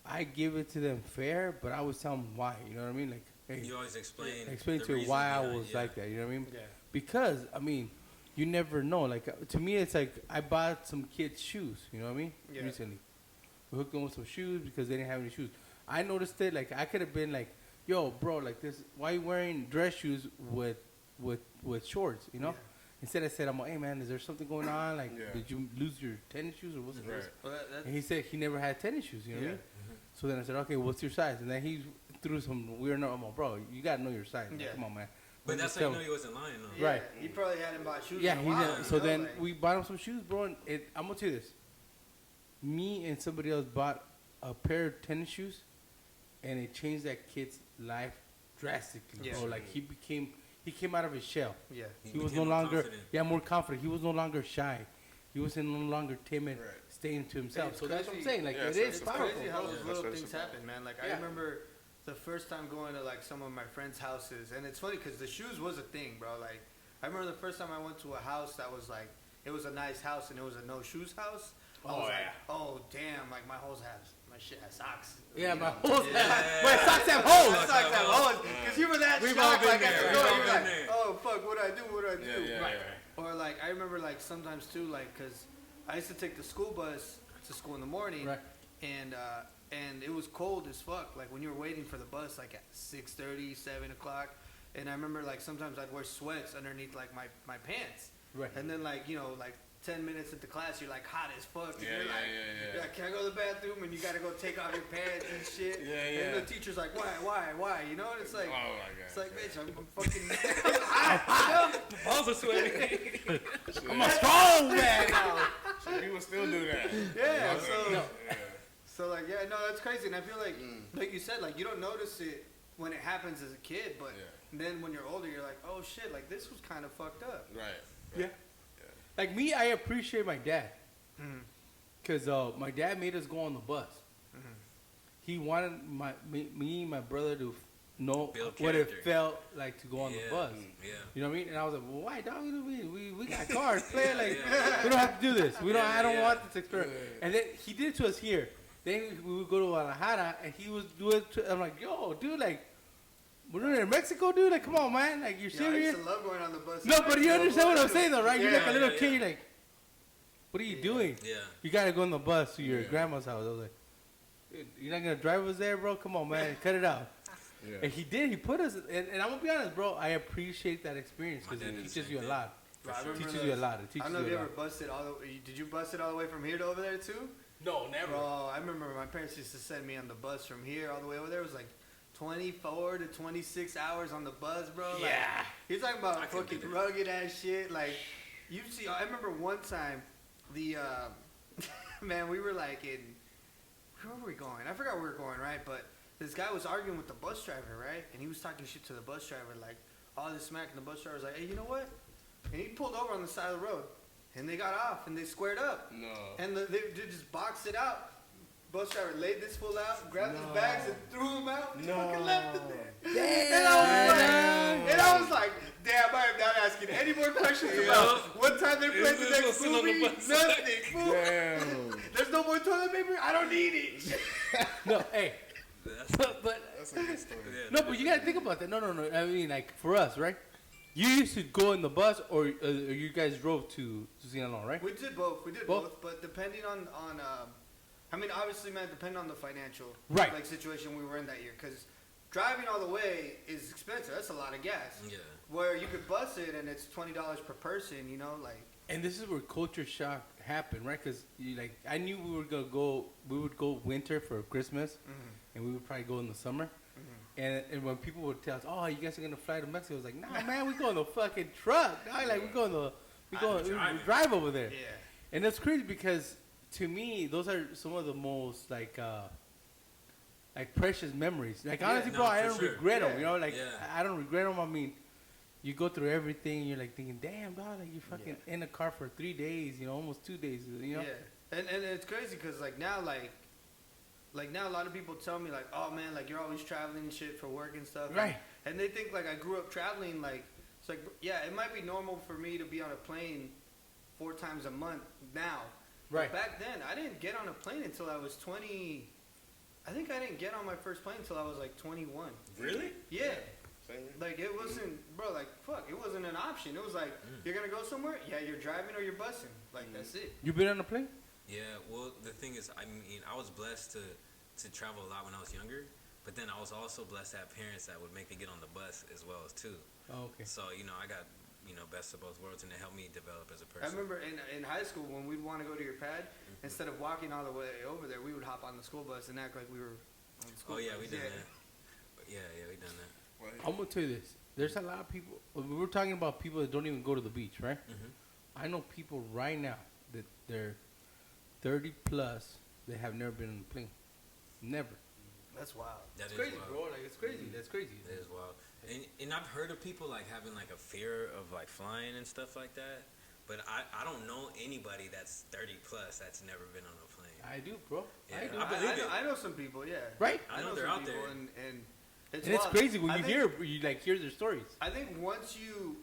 I give it to them fair, but I always tell them why, you know what I mean? Like, hey, you always explain to her why I was like that, you know what I mean? Yeah. Because, I mean, you never know. Like, to me, it's like I bought some kids shoes, you know what I mean? Yeah. Recently. We hooked them with some shoes because they didn't have any shoes. I noticed it, like, I could have been like, yo, bro, like this, why you wearing dress shoes with shorts, you know? Yeah. Instead, I said, I'm like, hey, man, is there something going on? Like, did you lose your tennis shoes or what's the Right. Well, And he said he never had tennis shoes, you know what I mean? So then I said, okay, what's your size? And then he threw some weird number. I'm like, bro, you got to know your size. Like, come on, man. But that's how you know he wasn't lying, though. Right. He probably hadn't bought shoes Yeah, in a he while. did. So then we bought him some shoes, bro. And I'm going to tell you this. Me and somebody else bought a pair of tennis shoes, and it changed that kid's life drastically, bro. Like, he came out of his shell. Yeah. He was no longer, more confident. He was no longer shy. He was no longer timid, staying to himself. It's so that's what I'm saying. Like, Yeah, it is It's powerful. crazy how bro. those little things happen, man. Like, I remember the first time going to, like, some of my friends' houses. And it's funny because the shoes was a thing, bro. Like, I remember the first time I went to a house that was, like, it was a nice house and it was a no-shoes house. I was like, oh, damn. Like, my shit has socks. Yeah, You my know? holes. Yeah. My socks have holes. My socks have holes. Because you were that We've shocked, all like, been at there. the door. We've all You're been like, there. oh, fuck, what do I do? Yeah. Or, like, I remember, like, sometimes, too, like, because I used to take the school bus to school in the morning. Right. And it was cold as fuck. Like, when you were waiting for the bus, like, at 6:30, 7 o'clock. And I remember, like, sometimes I'd wear sweats underneath, like, my pants. Right. And then, like, you know, like, 10 minutes into class, you're, like, hot as fuck. And Yeah, you're yeah. like, can I go to the bathroom? And you got to go take off your pants and shit. Yeah. And the teacher's like, why? You know? And it's like, Oh my God. it's like, bitch, I'm fucking hot. Balls are sweating. I'm a strong man now. So people still do that. Yeah, Yeah. so like, yeah, no, that's crazy. And I feel like you said, like, you don't notice it when it happens as a kid, but then when you're older, you're like, oh shit, like this was kind of fucked up. Right. Yeah. Like me, I appreciate my dad. Because my dad made us go on the bus. Mm-hmm. He wanted me and my brother to know Build what it character. felt like to go on the bus. Yeah. You know what I mean? And I was like, well, why, dog? You know what I mean? We got cars. Play it like, we don't have to do this. We don't. I don't want this experience. And then he did it to us here. Then we would go to Guadalajara, and he was doing it to, I'm like, yo, dude, like, we're doing it in Mexico, dude. Like, come on, man. Like, you're I serious? used to love going on the bus. No, but you understand what I'm saying, though, right? You're like a little yeah, kid. yeah. You're like, what are you doing? Yeah. You got to go on the bus to your grandma's house. I was like, dude, you're not going to drive us there, bro? Come on, man. Cut it out. Yeah. And he did. He put us, and I'm going to be honest, bro. I appreciate that experience because My it dad did the teaches same you a thing. lot. Bro, I It remember teaches you a lot. It I teaches don't know you if a you lot. ever busted all the way. Did you bust it all the way from here to over there too? No, never. Bro, I remember my parents used to send me on the bus from here all the way over there. It was like 24 to 26 hours on the bus, bro. Like, Yeah. you're talking about I couldn't fucking do that. rugged ass shit. Like, you see, I remember one time, the, man, we were like in, where were we going? I forgot where we were going, right? But this guy was arguing with the bus driver, right? And he was talking shit to the bus driver, like, all this smack. And the bus driver was like, hey, you know what? And he pulled over on the side of the road. And they got off, and they squared up. No. And they just boxed it out. Bus driver laid this fool out, grabbed his bags, and threw him out. And fucking left it there. Damn. And I was like, damn, I am not asking any more questions about what time they played the next Listen on the movie. bus. Nothing, fool. Damn. There's no more toilet paper. I don't need it. No, hey. That's, But That's a good story. yeah, no, but you gotta think about that. No. I mean, like for us, right? You used to go in the bus, or you guys drove to Sinaloa, right? We did both. We did Both? both. But depending on I mean, obviously, man, depending on the financial Right. like situation we were in that year, because driving all the way is expensive. That's a lot of gas. Yeah. Where you could bus it and it's $20 per person. You know, like. And this is where culture shock happened, right? Because I knew we were gonna go. We would go winter for Christmas, and we would probably go in the summer. And when people would tell us, "Oh, you guys are gonna fly to Mexico," I was like, "Nah, man, we go in the fucking truck. Nah, like we drive over there." Yeah. And it's crazy because to me, those are some of the most like precious memories. Like honestly, no, bro, I for don't sure. regret them. Yeah. You know, like Yeah. I don't regret them. I mean, you go through everything, and you're like thinking, "Damn, dog, like you fucking in a car for 3 days. You know, almost 2 days. You know." Yeah. And it's crazy because like now now a lot of people tell me like, oh man, like you're always traveling and shit for work and stuff. Right. And they think like I grew up traveling. Like it's like yeah, it might be normal for me to be on a plane 4 times a month now. Right. But back then, I didn't get on a plane until I was 20. I think I didn't get on my first plane until I was like 21. Really? Yeah. Same here. Like it wasn't, bro. Like fuck, it wasn't an option. It was like you're gonna go somewhere. Yeah, you're driving or you're busing. Like that's it. You been on a plane? Yeah, well, the thing is, I mean, I was blessed to travel a lot when I was younger, but then I was also blessed to have parents that would make me get on the bus as well as too. Oh, okay. So, I got, best of both worlds, and it helped me develop as a I person. remember in high school when we'd want to go to your pad, instead of walking all the way over there, we would hop on the school bus and act like we were on the school Oh, bus. yeah, we done that. But yeah, we done that. What? I'm gonna tell you this. There's a lot of people. We were talking about people that don't even go to the beach, right? Mm-hmm. I know people right now that they're 30 plus that have never been on a plane. Never. That's wild. That It's is crazy, wild. bro. Like it's crazy. That's crazy. That is wild. And I've heard of people like having like a fear of like flying and stuff like that. But I don't know anybody that's 30 plus that's never been on a plane. I do, bro. Yeah, I do. I believe it. I know some people, yeah. Right? I know they're some out people, there. and it's And it's wild. crazy when I you think- hear their stories. I think once you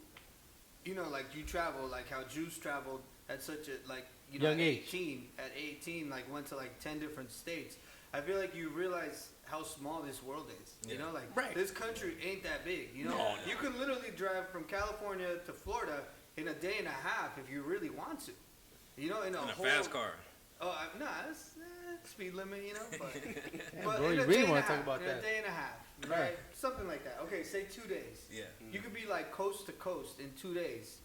like you travel, like how Jews traveled at such a Young at age. 18, like went to like 10 different states. I feel like you realize how small this world is. You Yeah. know, like Right. this country ain't that big. You know, No, you can literally drive from California to Florida in a day and a half if you really want to. You know, in a In a whole fast car. Oh, nah, it's speed limit, you know. But, Damn, but bro, in you a really day and wanna a talk half, about in that. a day and a half, Right. right? Something like that. Okay, say 2 days. Yeah. You could be like coast to coast in 2 days.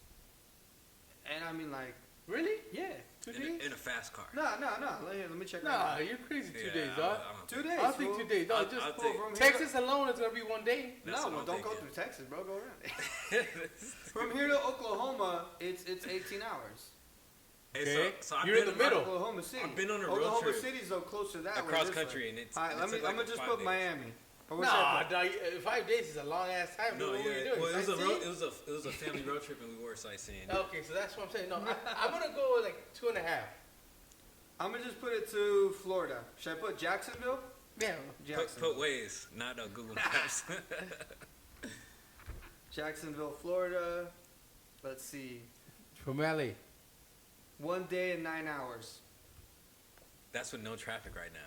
And I mean, like, Really? yeah, 2 days. In a fast car. No. Let me check. Nah, right now. you're crazy. 2 Yeah, days, I dog. don't 2 think- days. I'll think fool. 2 days, dog. I'll- Just I'll Fool, take- from here Texas alone is gonna be 1 day. That's no, what well, I'm don't go thinking. through Texas, bro. Go around. From here to Oklahoma, it's 18 hours. Hey, Okay. so I've You're been in the middle. Oklahoma City. I've been on a road Oklahoma trip. City's though closer to that way. Across this country, way. and it's- All right, it I'm took like gonna just 5 put days. Miami. Or what's Nah, that? dog. 5 days is a long ass time. No, What were you yeah. doing? Well, it Sightseeing? was a family road trip, and we were sightseeing. Okay, so that's what I'm saying. No, I'm gonna go like 2.5. I'm gonna just put it to Florida. Should I put Jacksonville? Yeah. Put Waze, not Google Maps. Jacksonville, Florida. Let's see. From LA. 1 day and 9 hours. That's with no traffic right now.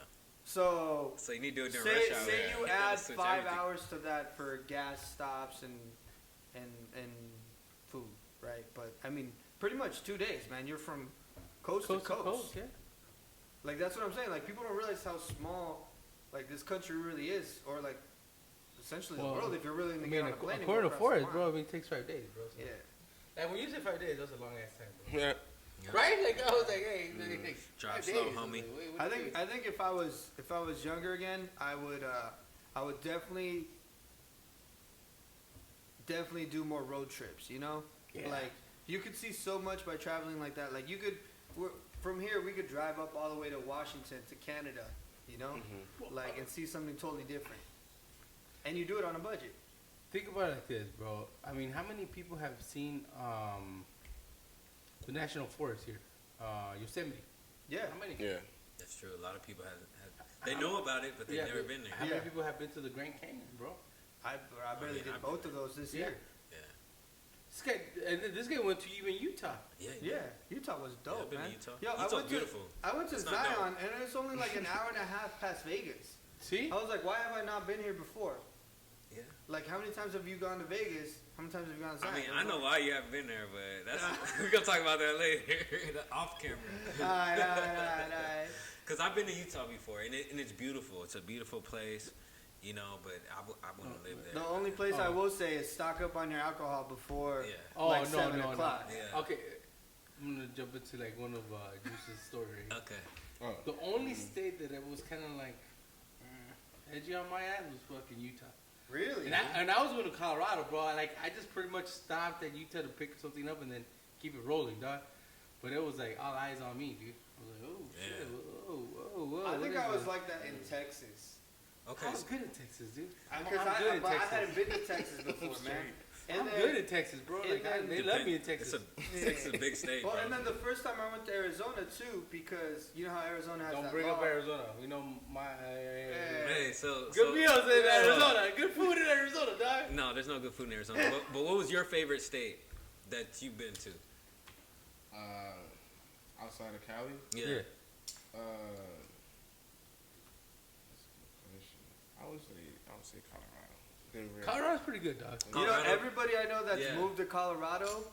So you need to do it during say, rush hour. say you gotta add switch 5 everything. hours to that for gas stops and food, right? But I mean, pretty much 2 days, man. You're from coast to coast. Yeah. Like that's what I'm saying. Like people don't realize how small, like this country really is, or like essentially the world. If you're really going to get on a plane, and go according to across the Forrest, line. bro, it takes 5 days, bro. So. Yeah. Like when you say 5 days, that's a long ass time, bro. Yeah. Right? Like I was like, hey, Drive 5 slow, days. homie. I think if I was younger again, I would definitely do more road trips. You know, Yeah. like you could see so much by traveling like that. Like you could, from here we could drive up all the way to Washington to Canada. You know, like and see something totally different. And you do it on a budget. Think about it like this, bro. I mean, how many people have seen the national forest here, Yosemite? Yeah. How many? Yeah. That's true. A lot of people have they know about it, but they've never been there. How many people have been to the Grand Canyon, bro? I barely did both of those this year. This guy went to even Utah. Yeah, Utah was Yeah, I've dope, been to man. Utah. Yo, Utah's beautiful. I went to It's not Zion, dope. and it's only like an hour and a half past Vegas. See? I was like, why have I not been here before? Yeah. Like, how many times have you gone to Vegas? How many times have you gone to Zion? I mean, I know why you haven't been there, but that's we're gonna talk about that later, off camera. Alright. Cause I've been to Utah before, and it's beautiful. It's a beautiful place, you know. But I wouldn't live there. The only place I will say is stock up on your alcohol before Yeah. like 7 o'clock. Yeah. Okay, I'm gonna jump into like one of Juice's story. Okay. Oh. The only state that it was kind of like edgy on my ass was fucking Utah. Really? And I was going to Colorado, bro. I just pretty much stopped at Utah to pick something up and then keep it rolling, dog. But it was like all eyes on me, dude. I was like, oh shit, whoa. I think I was like that in Texas. Okay. I was good in Texas, dude. Because I hadn't been to Texas before, man. I'm good in Texas, bro. Like, they love me in Texas. Texas is a big state, Well, bro. and then the first time I went to Arizona too, because you know how Arizona has Don't that bring law. up Arizona. We know my. Hey, so Good meals in Arizona. Good food in Arizona, dog. No, there's no good food in Arizona. But what was your favorite state that you've been to? Outside of Cali. Yeah. I would say Colorado. Denver. Colorado's pretty good, dog. You know, Colorado? everybody I know that's Yeah. moved to Colorado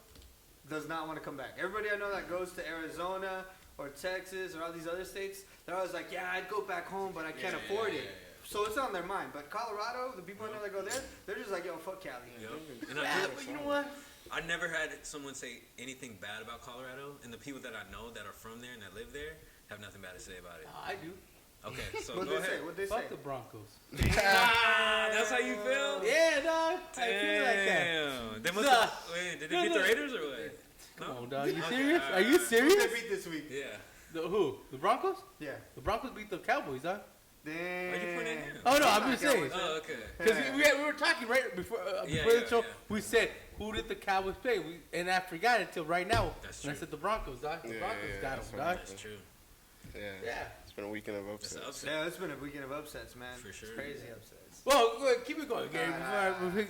does not want to come back. Everybody I know that goes to Arizona or Texas or all these other states, they're always like, yeah, I'd go back home, but I can't afford it. So it's on their mind. But Colorado, the people I know that go there, they're just like, yo, fuck Cali. Yep. And Yeah, but you know what? I never had someone say anything bad about Colorado, and the people that I know that are from there and that live there have nothing bad to say about it. I do. Okay, so What'd go they say? ahead. What'd they say? Fuck the Broncos. That's how you feel? Yeah, dog. I feel like that. Damn. They must Nah. have, wait, did they beat the Raiders or what? Come No? on, dog. You Okay, serious? alright, Are you alright. Who serious? they beat this week? Yeah. Who? The Broncos? Yeah. The Broncos beat the Cowboys, dog. Damn. Why you pointing at him? Oh no, I'm just saying. Oh, okay. Because we were talking right before Yeah, the show. yeah. We said who did the Cowboys play? And I forgot until right now. That's when I true. said the Broncos, dog. The Broncos got that's them, what dog. That's true. Yeah. It's been a weekend of It's an upsets. upset. Yeah, it's been a weekend of upsets, man. For sure. It's crazy upsets. Well, go ahead, keep it going, Gary.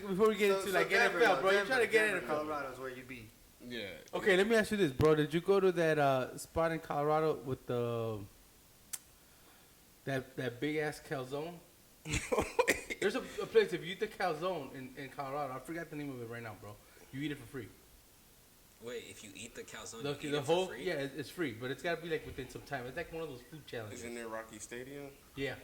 Before we get into like Denver, NFL, bro. You're Denver, trying to get Denver, in. Colorado's where you be. Yeah. Okay, let me ask you this, bro. Did you go to that spot in Colorado with the that big ass calzone? There's a place, if you eat the calzone in Colorado, I forgot the name of it right now, bro. You eat it for free. Wait, if you eat the calzone, Look, you eat the it whole for free? yeah, it's free, but it's gotta be like within some time. It's like one of those food challenges. Isn't there Rocky Stadium? Yeah.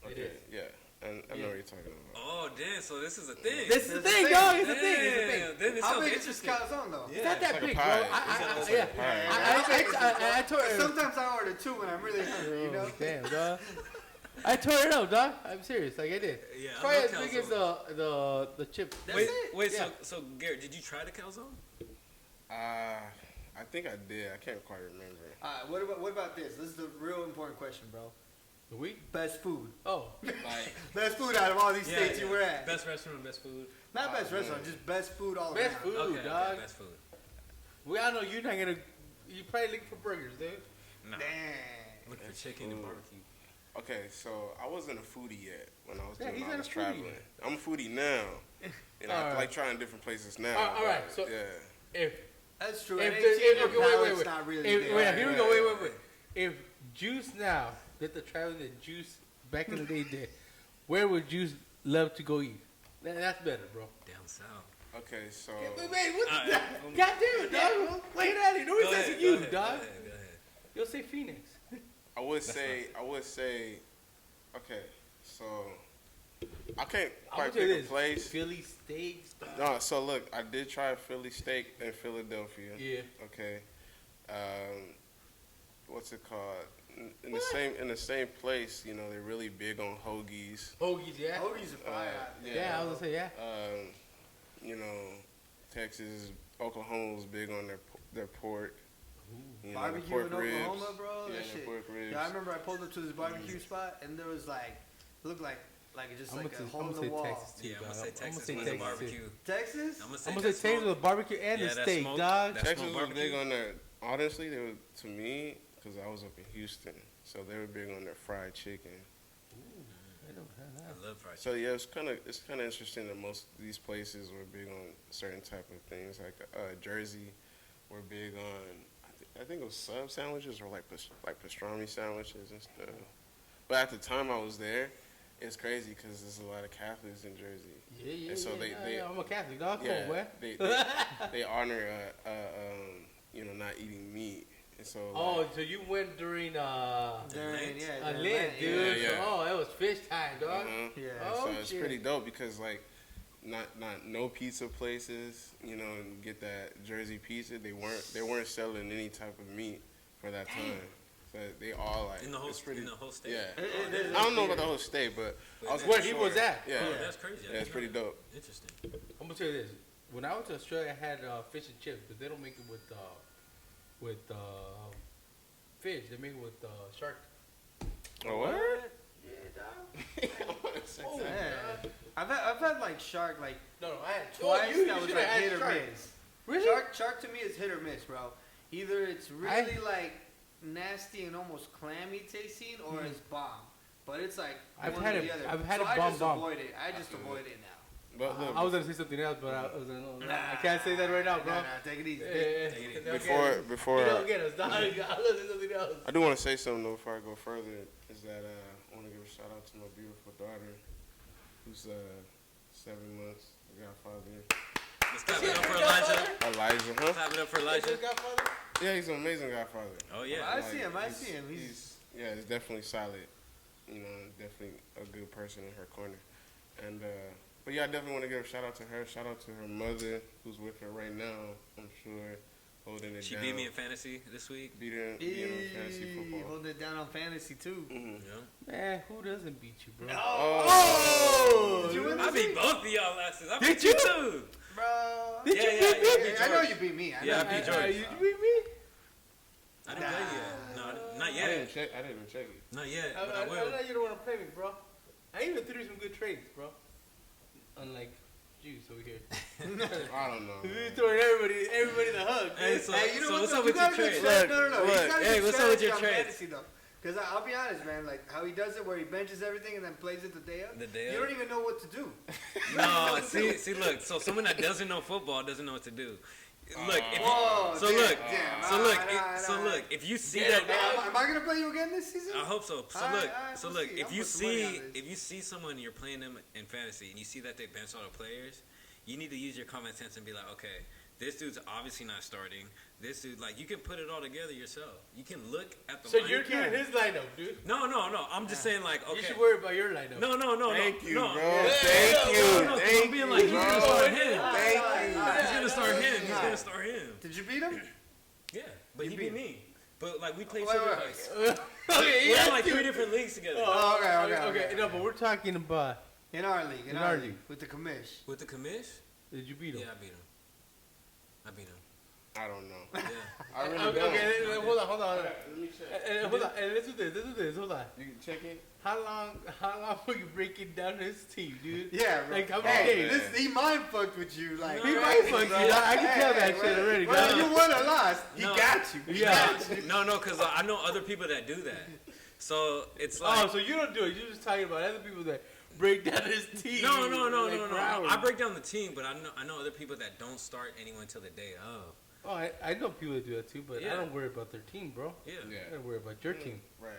Okay. Yeah. And I know what you're talking about. Oh, damn, so this is a thing. This is the It's a thing, thing. dog. It's a thing. It's a thing. Damn, then it How sounds big is this interesting. calzone, though? It's not that It's like a big, pie. bro. It's Yeah. like a pie. I told her. Sometimes I order two when I'm really hungry, you know? Oh, damn, dog. I tore it up, dog. I'm serious. Like I did. Yeah, I Probably love as big as the chip. Wait, Yeah. so Garrett, did you try the calzone? I think I did. I can't quite remember. What about this? This is the real important question, bro. The week? Best food. Oh. Like, Best food out of all these states you were at. Best restaurant, best food. Not best restaurant, just best food all Best around. food, Okay, dog. okay, best food. We all know you're not gonna. You probably look for burgers, dude. No. Damn. Look for chicken and barbecue. Okay, so I wasn't a foodie yet when I was doing he's all not this a foodie traveling. yet. I'm a foodie now. And I like trying different places now. All right, so if That's true. If At the- 18, if- your okay, wait, palate's wait. not really If, there. wait, here we go. Wait. If Juice now did the traveling that Juice back in the day did, where would Juice love to go eat? That's better, bro. Down south. Okay, so Wait, what All the right. God damn it, dog. Wait out here. Nobody's asking you, dog. Go ahead. You'll say Phoenix. I would say, okay, so I can't I'm quite gonna tell you pick a this. place. Philly steaks. dog. No, so look, I did try a Philly steak in Philadelphia. Yeah. Okay. What's it called? In the same place, you know, they're really big on hoagies. Hoagies, yeah. Hoagies are fire. Yeah, I was gonna say yeah. You know, Texas, Oklahoma was big on their pork. You know, the Barbecue pork in Oklahoma, ribs. bro. Yeah, That the shit. pork ribs. Yeah, I remember I pulled up to this barbecue spot and there was like, looked like just I'm like a gonna hole in say the wall. Texas too. Yeah, I'm dog. gonna say Texas say with the Texas, too. barbecue. Texas? I'm gonna I'm gonna say Texas with barbecue and the that steak, smoke- dog. that Texas smoke was barbecue. big on their. Honestly, they were to me because I was up in Houston, so they were big on their fried chicken. I love fried chicken. So yeah, it's kind of interesting that most of these places were big on certain type of things. Like Jersey, were big on. I think it was sub sandwiches or like pastrami sandwiches and stuff. But at the time I was there, it's crazy because there's a lot of Catholics in Jersey. Yeah. And so they I'm a Catholic, dog. Come yeah, on, boy. they honor you know, not eating meat. And so Oh, so you went during Lent, Lent, dude. Yeah, yeah. So, it was fish time, dog. Yeah. Oh, so it's shit. pretty dope because like not no pizza places, you know, and get that Jersey pizza. They weren't selling any type of meat for that time. So they all like In the whole it's pretty, in the whole state. yeah. It I don't know about the whole state, but I was Where pretty he sure. was at. Yeah, Oh, that's crazy. I yeah, it's didn't pretty know dope. that. Interesting. I'm gonna tell you this. When I went to Australia, I had fish and chips, but they don't make it with fish. They make it with shark. Oh what? Yeah, dog. Oh, Yeah. I've had like shark like No, I had twice you that was should've like had hit or shark. miss. Really? Shark to me is hit or miss, bro. Either it's really like nasty and almost clammy tasting, or it's bomb. But it's like I've one had or it- the other. I've had so it I just bomb. avoid it. I just avoid it now. But look, I was gonna say something else, but I was like, no, I can't say that right now, bro. Nah, take it easy. Yeah, before you don't get us, dog. I was gonna say something else. I do want to say something though before I go further. Is that I want to give a shout out to my beautiful daughter, who's 7 months. Godfather. Let's clap it up for Elijah. Elijah, huh? Clap it up for Elijah. Yeah, he's an amazing godfather. Oh yeah. I see him. He's he's definitely solid. You know, definitely a good person in her corner. And but yeah, I definitely want to give a shout out to her. Shout out to her mother, who's with her right now. I'm sure holding it She down. beat me in fantasy this week. Beat her in fantasy football. Hold it down on fantasy too. Mm-hmm. Yeah. Man, who doesn't beat you, bro? Oh, Did you win I this beat week? both of y'all last season. I Did beat you you? too. Bro. Yeah, yeah, yeah. I beat I know George. you beat me. Yeah, I beat George. You beat me? I didn't play yet. No, not I yet. didn't even check it. Not yet, I but I will. know you don't want to play me, bro. I even threw some good trades, bro. Unlike Juice over here. I don't know. He's throwing everybody the hug. Hey, dude. so, Hey, you know so what? what's though? up You with your got a good trade? strategy. No. Look, He's got a hey, good what's up with your strategy on trades? fantasy, though. Because I'll be honest, man. Like how he does it, where he benches everything and then plays it the day of. The day You of? don't even know what to do. No, see, look. So someone that doesn't know football doesn't know what to do. Look, if Whoa, you, so damn, look, damn. so look, Nah. look. If you see Hey, that, am I gonna play you again this season? I hope so. So Alright, look, alright, so we'll look. see. If I'll you put some money on see, this. if you see someone you're playing them in fantasy and you see that they bench all the players, you need to use your common sense and be like, okay, this dude's obviously not starting. This dude, like, you can put it all together yourself. You can look at the. So line. you're doing his lineup, dude. No. I'm just saying, like, okay. You should worry about your lineup. No. Thank you, no. bro. Yeah. Thank you. No, Thank I'm being you, like, he's bro. gonna start him. Thank you. He's gonna start him. He's gonna start him. Did you beat him? Yeah, but You he beat beat me. But like we played Wait, each other wait. like Okay, we're in like 3 different leagues together. Okay. No, but we're talking about. In our league. In our league. With the commish. With the commish? Did you beat him? Yeah, I beat him. I don't know. Yeah. I really Okay, don't. okay, hold on. Let me check. Hold on, let's do this. Hold on. You can check it. How long were you breaking down his team, dude? Yeah, bro. Like, how many days? He mind fucked with you. Like, He might fuck you. I can tell that shit already. Whether dog. you won or lost, he No. got you. He Yeah. got you. No, because I know other people that do that. So it's like. Oh, so you don't do it. You're just talking about other people that break down his team. No. like, for hours. I break down the team, but I know other people that don't start anyone till the day of. Oh, I know people that do that too, but Yeah. I don't worry about their team, bro. Yeah. I don't worry about your team. Right.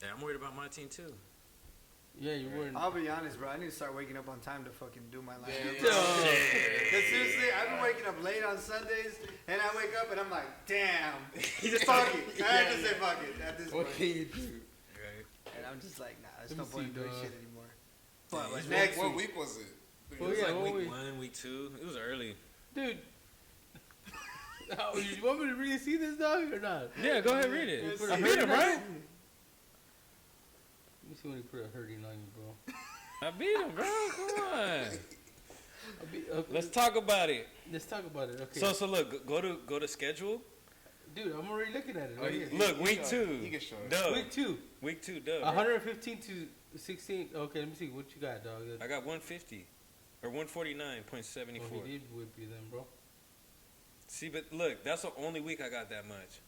Yeah, I'm worried about my team too. Yeah, you're worried. I'll be honest, bro. I need to start waking up on time to fucking do my life. Yeah. Because seriously, I've been waking up late on Sundays, and I wake up and I'm like, damn. You just Fuck it. I have to say fuck it at this What point. can you do? Right. And I'm just like, nah, there's Let no me point in see, doing dog. shit anymore. Yeah, But like he's next What week. week was it? It Well, was yeah, like what week we- 1, week 2. It was early. Dude. Oh, you want me to really see this, dog, or not? Yeah, go ahead, read it. You put I a beat hurting him, on right? you? Let me see when he put a hurting on you, bro. I beat him, bro. Come on. Okay, Let's talk about it. let's talk about it. Okay. So look, go to schedule. Dude, I'm already looking at it Oh, right he- here. Look, he week can 2. He can show it. Dub. Week 2, Week 2, dub. 115 to 16. Okay, let me see what you got, dog. I got 150 or 149.74. Oh, he did whip you then, bro. See, but look, that's the only week I got that much.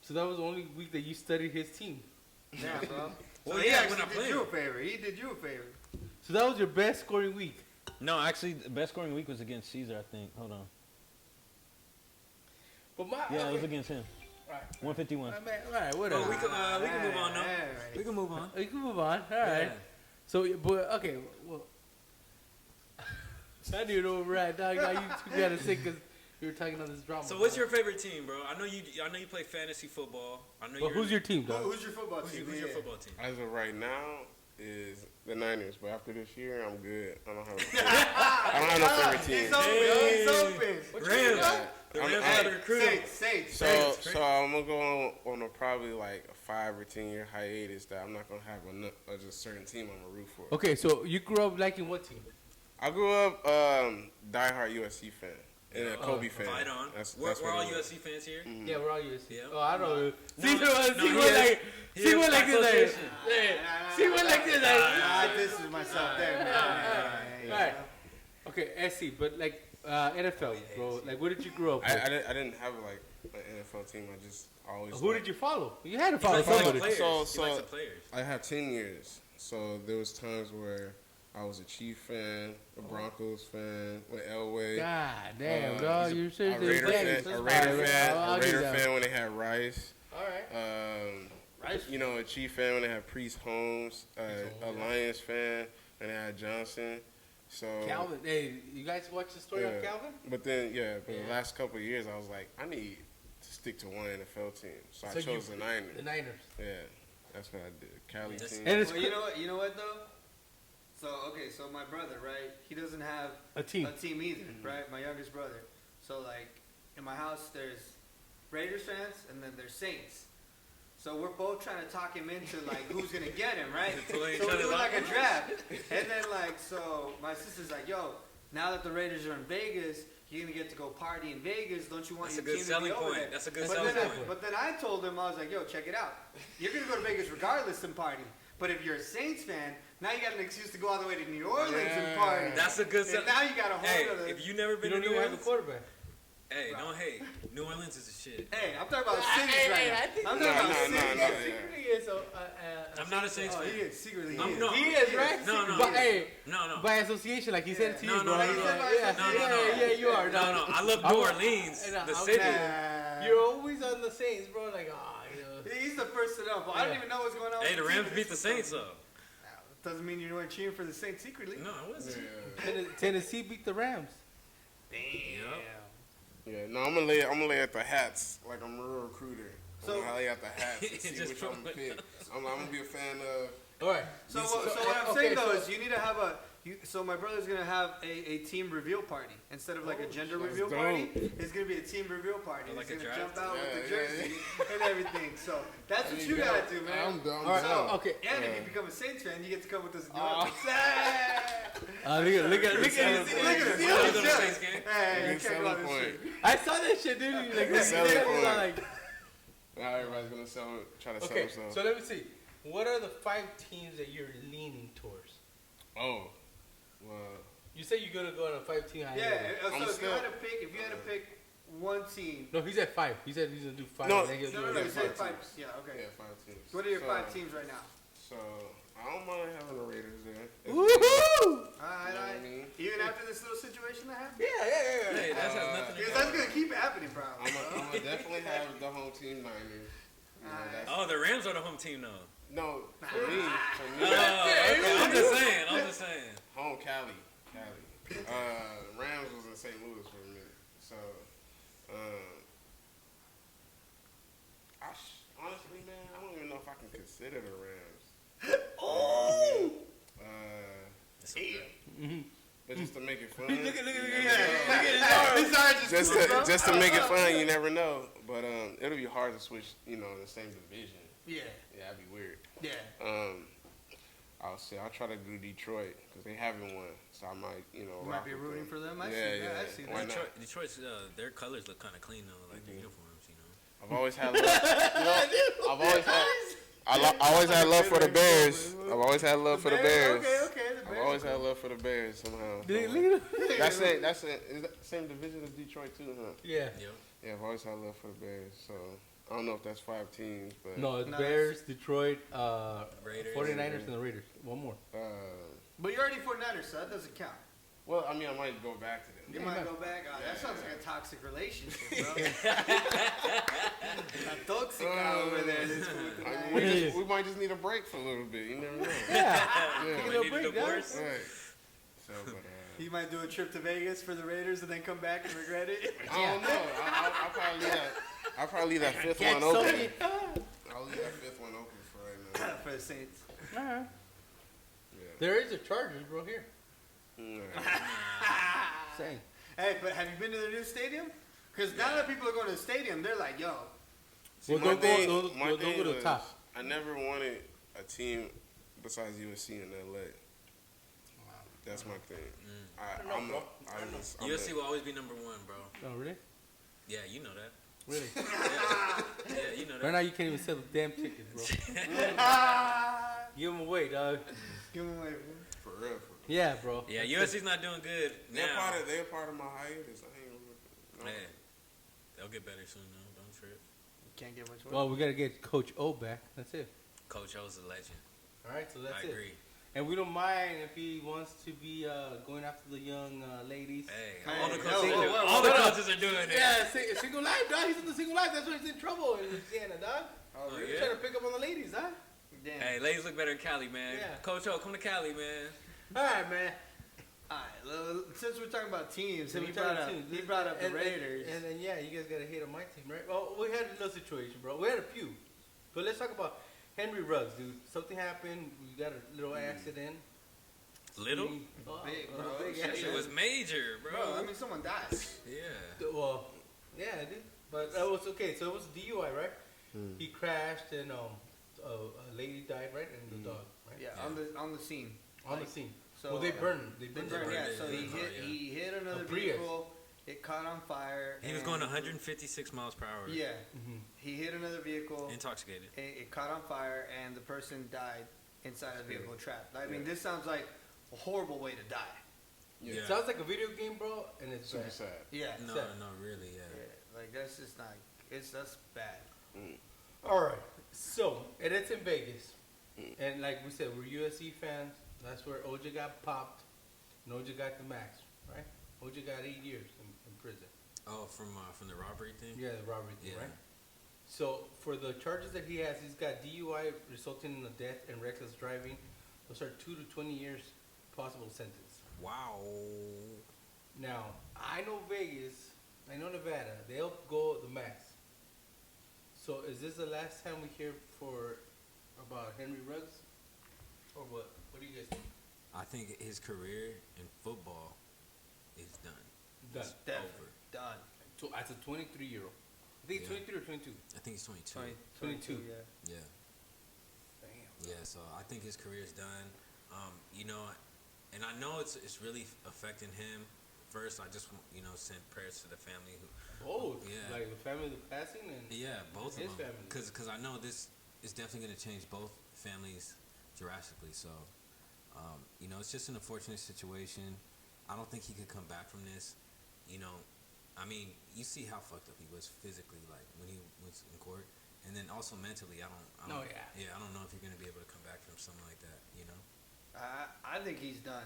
So that was the only week that you studied his team. Yeah, bro. Well, So he yeah, when actually I did played. you a favor. He did you a favor. So that was your best scoring week. No, actually, the best scoring week was against Caesar, I think. Hold on. But my Yeah, it was against him. Right. 151. All right, whatever. Oh, we can move on now. Alright. We can move on. We can move on. All right. Yeah. So, but okay, well, I didn't know where we're at, dog. Now you two gotta say because you were talking on this drama. So, what's your favorite team, bro? I know you play fantasy football. I know Well, who's your team, dog? Who's your football team? who's your football team? As of right now, is the Niners. But after this year, I'm good. I don't have. I don't have no favorite team. He's open. Hey. He's open. Rams. The I'm- Rams I'm- got to recruit. Saints. So I'm gonna go on a probably like a 5 or 10 year hiatus that I'm not gonna have a just certain team I'm gonna root for. Okay, so you grew up liking what team? I grew up diehard USC fan and a Kobe fan. Fight on. That's We're what all it was. USC fans here. Mhm. Yeah, we're all USC. Yeah. Oh, I don't know. No, See no, what he like is- he see is what like by this like. association. Yeah. See what like this like. I distance myself there, man. Alright. Okay, SC, but like NFL, bro. Like, what did you grow up with? I didn't have like an NFL team. I just always. Who did you follow? You had to follow He likes the somebody. players. So- He likes the players. I had 10 years, so there was times where I was a Chief fan, a Broncos fan, with Elway. God damn, dog. he's You're a seriously Raider fan, a Raider fan when they had Rice. All right. Rice. You know, a Chief fan when they had Priest Holmes, a Lions fan when they had Johnson. So Calvin. Hey, you guys watch the story of Calvin? But then, but the last couple of years, I was like, I need to stick to one NFL team. So I chose the Niners. The Niners. Yeah, that's what I did. Cali That's- team. And it's Well, you know what though? So okay, so my brother, right? He doesn't have a team. a team either, right? My youngest brother. So like in my house, there's Raiders fans and then there's Saints. So we're both trying to talk him into like who's gonna get him, right? So we're doing like a draft, and then like so my sister's like, "Yo, now that the Raiders are in Vegas, you're gonna get to go party in Vegas. Don't you want That's a your good team to be selling over point. there?" That's a good But selling then, point. but then I told him, I was like, "Yo, check it out. You're gonna go to Vegas regardless and party. But if you're a Saints fan, now you got an excuse to go all the way to New Orleans and party. That's a good And now you got a whole Hey, other. if you never You been don't to New even have a Orleans, quarterback. hey, don't hate. New Orleans is a shit. Hey, I'm talking about cities right now. I'm talking about cities. I'm not a Saints Oh, fan. he is secretly. I'm He is. not. He is, right? No, no. But, hey, No. by association, like he said it to you, No, bro. no, Yeah, no, yeah, no, yeah, no. yeah, you are. No. I love I'm- New Orleans, and the I'm- city. Nah. You're always on the Saints, bro. Like, you know. He's the first to know. But I don't even know what's going on. Hey, the with Rams team. beat the Saints though. Doesn't mean you weren't cheering for the Saints secretly. No, it wasn't. Tennessee beat the Rams. Yep. Yeah, no, I'm gonna lay at the hats like I'm a real recruiter. So- I'm gonna lay at the hats and see Just which I'm gonna pick. I'm gonna be a fan of. All right. So what I'm okay, saying though so- is you need to have so my brother's gonna have a team reveal party instead of like a gender that's reveal dope. party. It's gonna be a team reveal party. Like He's a gonna draft? jump out with the Yeah, jersey and everything. So that's what There you go. gotta do, man. I'm done. All right. So, Okay. And if you become a Saints fan, you get to come with us. And do it. Look at this. Hey, you can't go on this shit. I saw that shit, dude. Like, Now everybody's gonna try to sell okay, themselves. so let me see. What are the 5 teams that you're leaning towards? Oh, well. You say you're gonna go on a 5-team. Yeah. So if you had to pick one team. No, he's at 5. He said he's gonna do 5. No, and then he'll do No, it. he said 5. Yeah, okay. Yeah, 5 teams. What are your 5 teams right now? So I don't mind having the Raiders there. Woohoo! Alright. Even after this little situation that happened? Yeah. Hey, that has nothing to do. Because that's gonna keep happening, probably. I'm gonna definitely have the home team Niners. Oh, the Rams are the home team, though. No, for me. Oh, okay. I'm just saying. Home Cali. Rams was in St. Louis for a minute. So, honestly, man, I don't even know if I can consider the Rams. Oh! But just to make it fun. Look at his Just to make it fun, you never know. But it'll be hard to switch, in the same division. Yeah, that'd be weird. yeah. I'll try to do Detroit because they haven't won, so I might, You might be rooting for them. I see Why that. not? Detroit's their colors look kind of clean though, like their uniforms. I've always had love. I always had love for the Bears. I've always had love for the Bears. Okay. I've always had love for the Bears somehow. That's it. Is that same division as Detroit too, huh? Yeah. Yep. Yeah, I've always had love for the Bears. So I don't know if that's 5 teams, but No, it's Bears, Detroit, Raiders. 49ers, and the Raiders. One more. But you're already 49ers, so that doesn't count. Well, I might go back to them. You might go back. Oh, that sounds like a toxic relationship, bro. A toxic over there. We might just need a break for a little bit. You never know. Yeah. We need a divorce. Right. So, but You might do a trip to Vegas for the Raiders and then come back and regret it. I don't know. I'll probably leave that 5th one open. I'll leave that 5th one open for right now. For the Saints. Alright. Yeah. There is a Chargers, bro, here. Same. Hey, but have you been to their new stadium? Because now that people are going to the stadium, they're like, yo. See, Well, don't go to the top. I never wanted a team besides USC in LA. That's my thing. USC will always be number 1, bro. Oh, really? Yeah, you know that. Really? Yeah, you know that. Right now, you can't even sell the damn tickets, bro. Give them away, dog. Give them away, For real. Yeah, bro. Yeah, USC's not doing good now. They're part of my hiatus. Man, they'll get better soon, though. Don't trip. Can't get much worse. Well, we got to get Coach O back. That's it. Coach O's a legend. All right, so that's I it. agree. And we don't mind if he wants to be going after the young ladies. Hey, Hey, all the yo, coaches, whoa, whoa, all the whoa. coaches are doing it. Yeah, single life, dog. He's in the single life. That's why he's in trouble in Louisiana, dog. Oh, Oh, really? yeah? Trying to pick up on the ladies, huh? Damn. Hey, ladies look better in Cali, man. Yeah. Coach O, come to Cali, man. All right, man. Alright, since we're talking about teams, So and we he brought up the Raiders. And then, yeah, you guys got to hate on my team, right? Well, we had a little situation, bro. We had a few. But let's talk about Henry Ruggs, dude. Something happened. We got a little accident. Little? Big, bro. Big Shit. That shit was major, bro. Bro, I mean, someone died. Yeah. Well, yeah, dude. But that was okay. So it was DUI, right? He crashed and a lady died, right? And the dog, right? Yeah, Yeah. on the scene. On the scene. So Well, they burned. They They burned. burned, burned yeah. it. So They burned, yeah. he hit another A Prius. vehicle. It caught on fire. He was and- going 156 miles per hour. Yeah, Mm-hmm. he hit another vehicle. Intoxicated. It caught on fire, and the person died inside the vehicle, trapped. I mean, this sounds like a horrible way to die. Yeah. Sounds like a video game, bro, and it's Super bad. sad. Yeah, No, Sad. no, really, yeah. like that's just not. That's bad. All right. So, and it's in Vegas. And like we said, we're USC fans. That's where OJ got popped. And OJ got the max, right? OJ got 8 years in prison. Oh, from the robbery thing? Yeah, the robbery thing, Yeah. right? So, for the charges that he has, he's got DUI resulting in a death and reckless driving. Those are 2 to 20 years possible sentence. Wow. Now, I know Vegas, I know Nevada, they'll go the max. So is this the last time we hear about Henry Ruggs? Or what? What do you guys think? I think his career in football is done. Done. It's Definitely. over. Done. As a 23-year-old. I think it's Yeah. 23 or 22. I think he's 22. 22. Yeah. Yeah. Damn. Yeah, so I think his career's done. You know, and I know it's really affecting him. First, I just send prayers to the family Both, yeah, like the family passing and both of his them, family. because I know this is definitely going to change both families drastically. So, it's just an unfortunate situation. I don't think he could come back from this. I mean, you see how fucked up he was physically, like when he was in court, and then also mentally. I don't know if you're gonna be able to come back from something like that. I think he's done.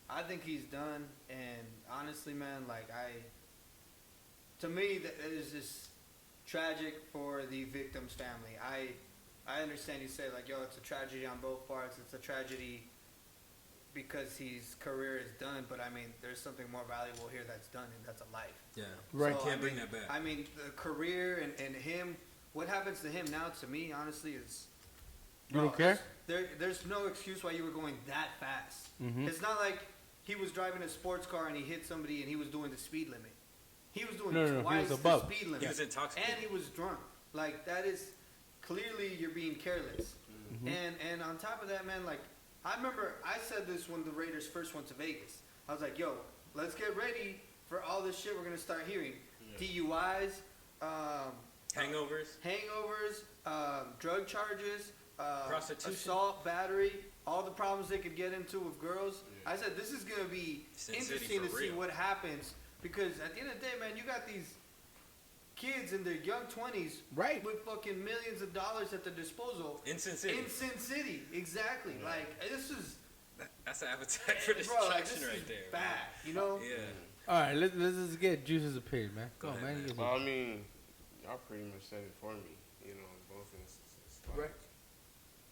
I think he's done, and honestly, man, to me, that is just tragic for the victim's family. I understand you say it's a tragedy on both parts. It's a tragedy because his career is done, but I mean, there's something more valuable here that's done, and that's a life. Yeah, right. So, can't bring that back. I mean, the career and him. What happens to him now? To me, honestly, is you don't care. There's no excuse why you were going that fast. Mm-hmm. It's not like he was driving a sports car and he hit somebody and he was doing the speed limit. He was doing twice the speed limit. He was intoxicated. And he was drunk. That is clearly you're being careless. Mm-hmm. And on top of that, man, I remember I said this when the Raiders first went to Vegas. I was like, yo, let's get ready for all this shit we're going to start hearing. Yeah. DUIs, hangovers, drug charges, prostitution, assault, battery, all the problems they could get into with girls. Yeah. I said, this is going to be interesting to see what happens. Because at the end of the day, man, you got these kids in their young 20s, right, with fucking millions of dollars at their disposal. In Sin City, exactly. Yeah. This is that's an appetite for destruction right there. Bad, Yeah. All right, let's just get Juice's opinion, man. Go on, man. Well, I mean, y'all pretty much said it for me. In both instances, right.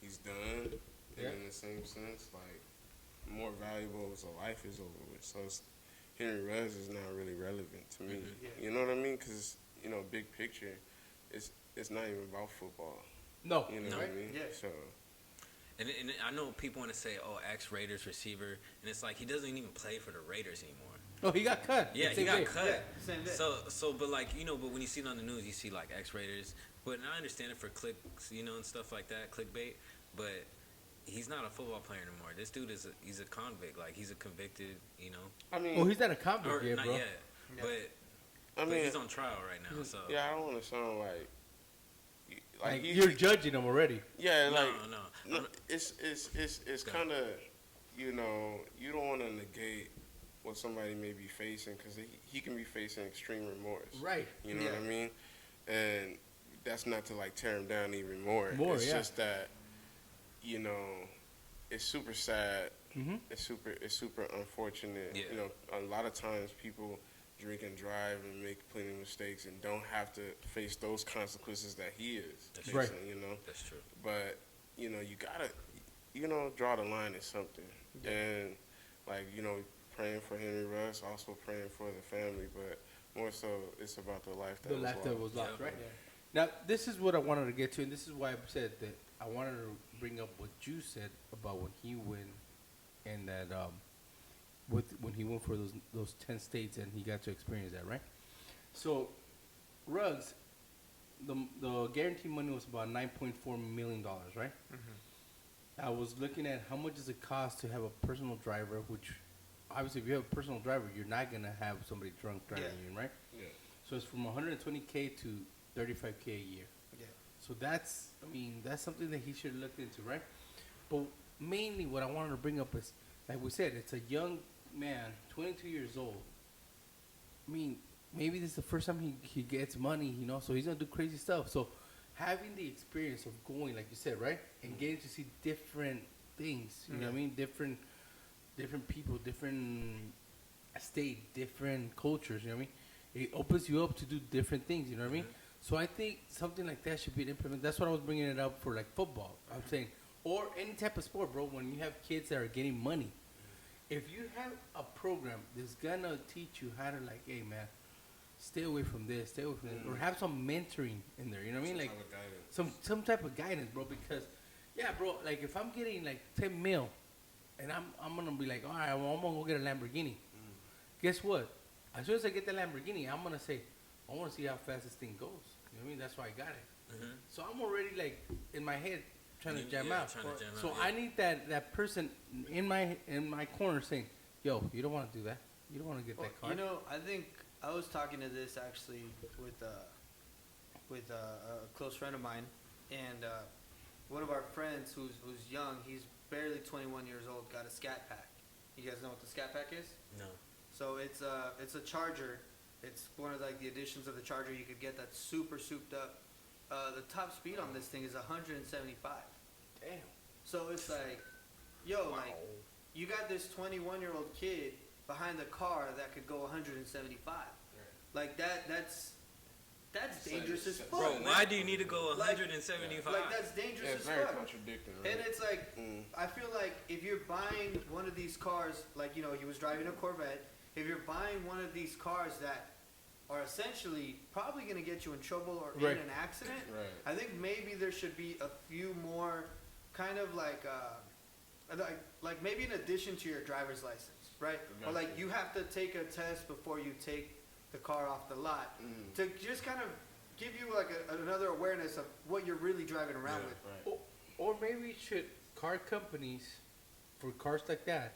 He's done, and in the same sense, more valuable is a life is over with. So Henry Ruggs is not really relevant to me. Mm-hmm. Yeah. You know what I mean? Because big picture, it's not even about football. No, you know what I mean? Yeah. So, and I know people want to say, "Oh, ex-Raiders receiver," and it's like he doesn't even play for the Raiders anymore. Oh, he got cut. Yeah, he got cut. Yeah, same day. So, but but when you see it on the news, you see ex-Raiders. But I understand it for clicks, and stuff like that, clickbait. But he's not a football player anymore. This dude he's a convict. He's a convicted, I mean, well, he's not a convict yet, not bro. yet. Yeah. But he's on trial right now. So yeah, I don't want to sound like you're judging him already. Yeah, no. It's kind of you don't want to negate what somebody may be facing because he can be facing extreme remorse. Right. You know what I mean? And that's not to tear him down even more. It's just that it's super sad. Mm-hmm. It's super unfortunate. Yeah. A lot of times people drink and drive and make plenty of mistakes and don't have to face those consequences that he is That's facing, right. That's true. But, you gotta, draw the line at something. Yeah. And, praying for Henry Ruggs, also praying for the family, but more so it's about the life that was lost. Right? Yeah. Now, this is what I wanted to get to, and this is why I said that I wanted to bring up what you said about when he went and that when he went for those 10 states and he got to experience that, right? So, Ruggs, the guarantee money was about $9.4 million, right? Mm-hmm. I was looking at how much does it cost to have a personal driver, which obviously if you have a personal driver, you're not going to have somebody drunk driving you, right? Yeah. So it's from $120K to $35K a year. Yeah. So that's something that he should look into, right? But mainly what I wanted to bring up is, like we said, it's a young man, 22 years old. I mean, maybe this is the first time he gets money, so he's going to do crazy stuff. So having the experience of going, like you said, right? And getting to see different things, you know what I mean? Different people, different state, different cultures, you know what I mean? It opens you up to do different things, you know what I mean? So I think something like that should be implemented. That's what I was bringing it up for, football. I'm saying, or any type of sport, bro. When you have kids that are getting money, if you have a program that's gonna teach you how to hey man, stay away from this, or have some mentoring in there. You know what I mean? Some type of guidance, bro. Because bro, if I'm getting 10 mil, and I'm gonna be all right, well, I'm gonna go get a Lamborghini. Guess what? As soon as I get the Lamborghini, I'm gonna say, I want to see how fast this thing goes. You know what I mean? That's why I got it. Mm-hmm. So I'm already in my head, trying to jam out. Trying to jam So out, I need that person in my corner saying, "Yo, you don't want to do that. You don't want to get that car." You know, I think I was talking to this actually with a close friend of mine, and one of our friends who's young. He's barely 21 years old. Got a Scat Pack. You guys know what the Scat Pack is? No. So it's a Charger. It's one of like the additions of the Charger you could get that's super souped up. The top speed on this thing is 175. Damn. So it's like, yo, like you got this 21-year-old kid behind the car that could go 175. Like that's dangerous as fuck. Bro, man. why do you need to go 175? Like that's dangerous It's as very fuck. contradicting, right? And it's like, I feel like if you're buying one of these cars, like, you know, he was driving a Corvette, if you're buying one of these cars that are essentially probably going to get you in trouble or Right. in an accident, Right. I think maybe there should be a few more kind of like maybe in addition to your driver's license, right? Or like you have to take a test before you take the car off the lot to just kind of give you like another awareness of what you're really driving around with. Right. Or maybe should car companies for cars like that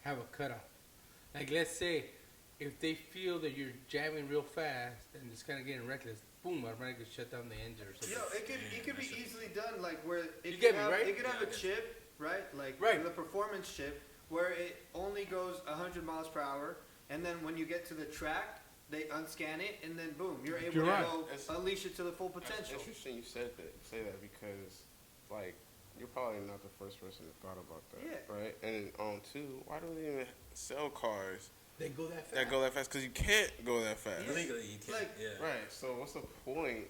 have a cutoff? Like, let's say if they feel that you're jamming real fast and it's kind of getting reckless, boom, automatically shut down the engine or something. You know, it could be easily done like where it You get me, have, right? it could have Yeah, a chip, right? Like Right. the performance chip where it only goes 100 miles per hour, and then when you get to the track, they unscan it, and then boom, you're able You're to right. go It's- unleash it to the full It's potential. interesting you say that because, like, you're probably not the first person that thought about that, Yeah. right? And on two, why do they even sell cars They go that fast. that go that fast? Because you can't go that fast. Yeah. Legally, you can't. Like- yeah. Right. So what's the point?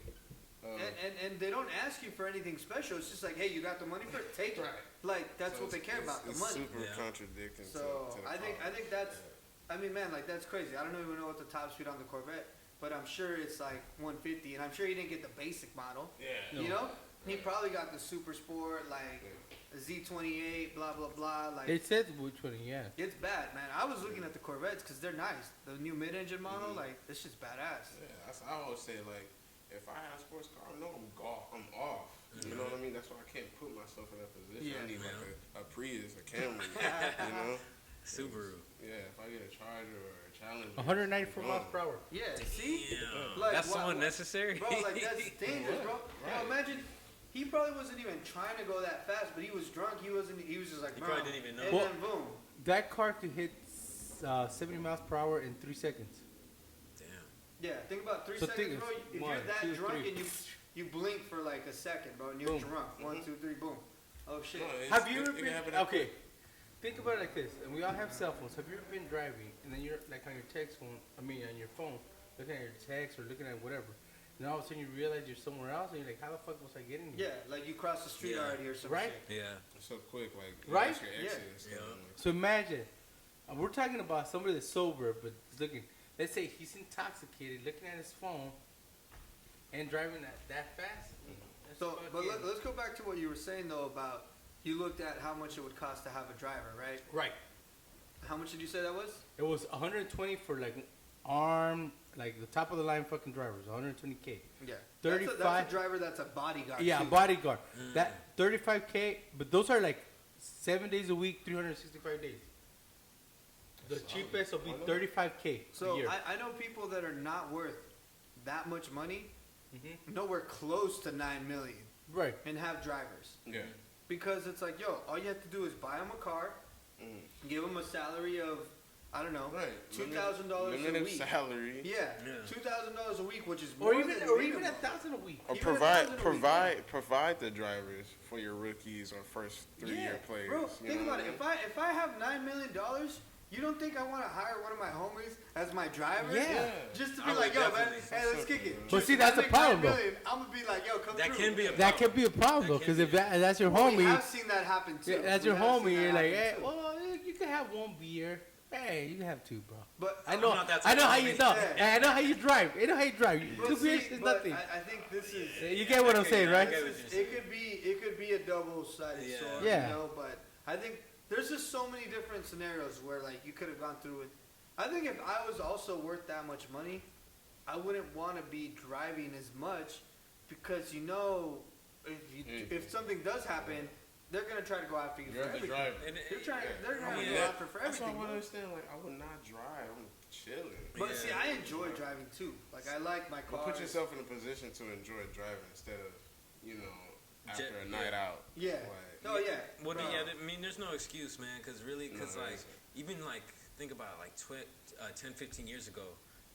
And they don't ask you for anything special. It's just like, hey, you got the money for it, take it. Right. Like that's So what they care about, the it's money. super Yeah. contradicting. So to the I think car. that's, I mean, man, like that's crazy. I don't even know what the top speed on the Corvette, but I'm sure it's like 150, and I'm sure he didn't get the basic model. Yeah. You know, he probably got the Super Sport, like a Z28, blah blah blah. Like It says which one, yeah. it's bad, man. I was looking at the Corvettes because they're nice. The new mid-engine model, like this shit's badass. Yeah, I always say, like, if I had a sports car, I know I'm off. You know what I mean? That's why I can't put myself in that position. Yeah, I need man. like a Prius, a Camry, you know? Subaru. Yeah, if I get a Charger or a Challenger. 194 miles per hour. Yeah, see, Damn. Like, That's so why- unnecessary. bro, like that's dangerous, bro. Right. Yo, imagine. He probably wasn't even trying to go that fast, but he was drunk. He was just like, He bro. probably didn't even know. And Well- then boom. That car could hit 70 miles per hour in 3 seconds. Damn. Yeah, think about 3 So seconds, think bro. it's If 1, you're that 2, drunk 3. and you blink for like a second, bro, and you're Boom. drunk. 1, 2, 3, boom. Oh shit. No, it's- Have you it- ever it been, happen that okay, quick. think about it like this, and we all have cell phones. Have you ever been driving, and then you're like on your text phone, on your phone, looking at your text or looking at whatever, and all of a sudden you realize you're somewhere else, and you're like, how the fuck was I getting here? Yeah, like you crossed the street Yeah. already or some Right? shit. Yeah. It's so quick, like, Right? that's your exit Yeah. and stuff. Yeah. Like, So imagine, we're talking about somebody that's sober, but is looking, let's say he's intoxicated, looking at his phone, and driving that fast. That's So, but fucking- let's go back to what you were saying though about you looked at how much it would cost to have a driver, right? Right. How much did you say that was? It was 120 for like armed, like the top of the line fucking drivers, 120K. Yeah. 35 That's a driver that's a bodyguard. Yeah, too. bodyguard. That 35K, but those are like 7 days a week, 365 days. The Solid. cheapest will be I know. 35K a So year. I know people that are not worth that much money, Mhm. nowhere close to 9 million, Right. and have drivers. yeah. Because it's like, yo, all you have to do is buy them a car, give them a salary of, I don't know, Right. $2,000 a Limited week. salary. Yeah, Yeah. $2,000 a week, which is Or more even than or even minimum. 1,000 a week. Or Even $1,000 a week. provide the drivers for your rookies or first 3-year players. Bro, you think know about what it. I mean? If I have $9 million, you don't think I want to hire one of my homies as my driver? Yeah. Just to I be would like, yo, man, definitely. hey, let's kick it. But see, that's a problem, though. I'm gonna be like, yo, come That through. can be a That can be a problem though, That can because if be. that's your Well, we homie, have seen that happen too. yeah, that's We your have seen homie, that you're like, happen, hey, too. well, you can have one beer. Hey, you can have 2, bro. But I know, not that I type know of how you homie. know. Yeah. I know how you drive. I know how you drive. but 2 beers see, is but nothing. I think this is. Yeah, you get what I'm saying, right? get what you're saying. It could be a double-sided Yeah. sword, Yeah. you know. But I think there's just so many different scenarios where like you could have gone through it. I think if I was also worth that much money, I wouldn't want to be driving as much because you know if something does happen, they're gonna try to go after you You're for the everything. driver. They're trying to go after for That's why I everything. want to understand. Like, I would not drive. I'm chilling. But see, I enjoy driving too. Like I like my car. Put yourself in a position to enjoy driving instead of, after a night out. Yeah. Like, Oh yeah. Well, yeah. I mean, there's no excuse, man. Because really, like, even like think about it, like 10, 15 years ago,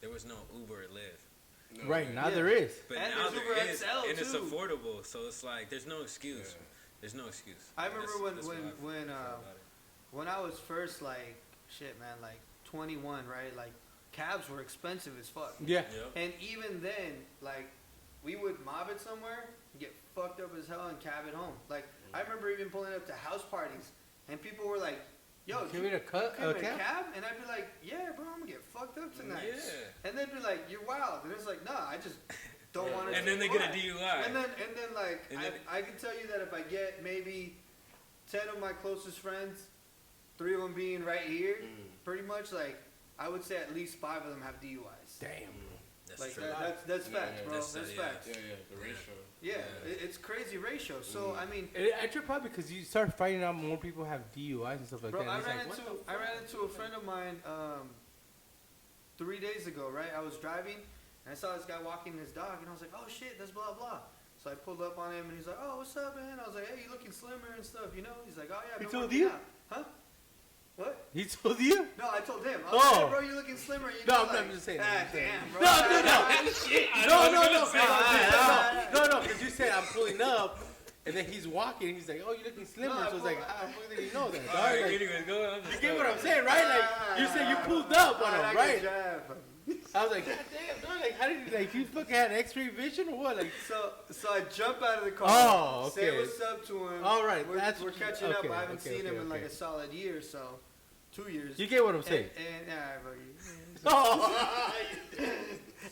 there was no Uber or Lyft. No, Right, now there is. But And now there's there Uber is, XL and it's too. affordable. So it's like there's no excuse. Yeah. There's no excuse. I remember That's what I feel about it. when I was first like 21, right? Like cabs were expensive as fuck. Yeah. Yep. And even then, like we would mob it somewhere, get fucked up as hell, and cab it home. Like I remember even pulling up to house parties, and people were like, "Yo, Give me a cut, come in a cab? cab?" And I'd be like, "Yeah, bro, I'm gonna get fucked up tonight." Yeah. And they'd be like, "You're wild," and it's like, "Nah, I just don't want to." And then they get a DUI. And then like And then- I can tell you that if I get maybe 10 of my closest friends, 3 of them being right here, pretty much like I would say at least 5 of them have DUIs. Damn. That's Like true. that's facts, bro. That's- That's yeah. facts. Yeah, the ratio. Yeah, it's crazy ratio. So I mean, I trip probably because you start finding out more people have DUIs and stuff like bro, that. I It's ran like, what into the I ran into a friend of mine 3 days ago. Right, I was driving and I saw this guy walking his dog, and I was like, "Oh shit, that's blah blah." So I pulled up on him, and he's like, "Oh, what's up, man?" I was like, "Hey, you looking slimmer and stuff, you know?" He's like, "Oh yeah, I've He been told working you? out." Huh? What? He told you? No, I told him. I was like, Oh. "Hey, bro, you looking slimmer?" You No, know, I'm like, just saying, Ah, I'm just saying. damn, bro. No, because you said I'm pulling up, and then he's walking, and he's like, "Oh, you're looking slimmer." No, I So it's like, pulled- how the fuck did he know that? All dog? right, Like, anyways, go on. you get what I'm saying, right? Like, you said you pulled up on him, right? I was like, God damn, dog, like, how did you, like, you fucking had X-ray vision or what? Like, So I jump out of the car. Oh, Say okay. what's up to him. All right, We're that's- catching up. okay, I haven't okay, seen him okay, in like okay. a solid year, so 2 years. you get what I'm saying? Oh.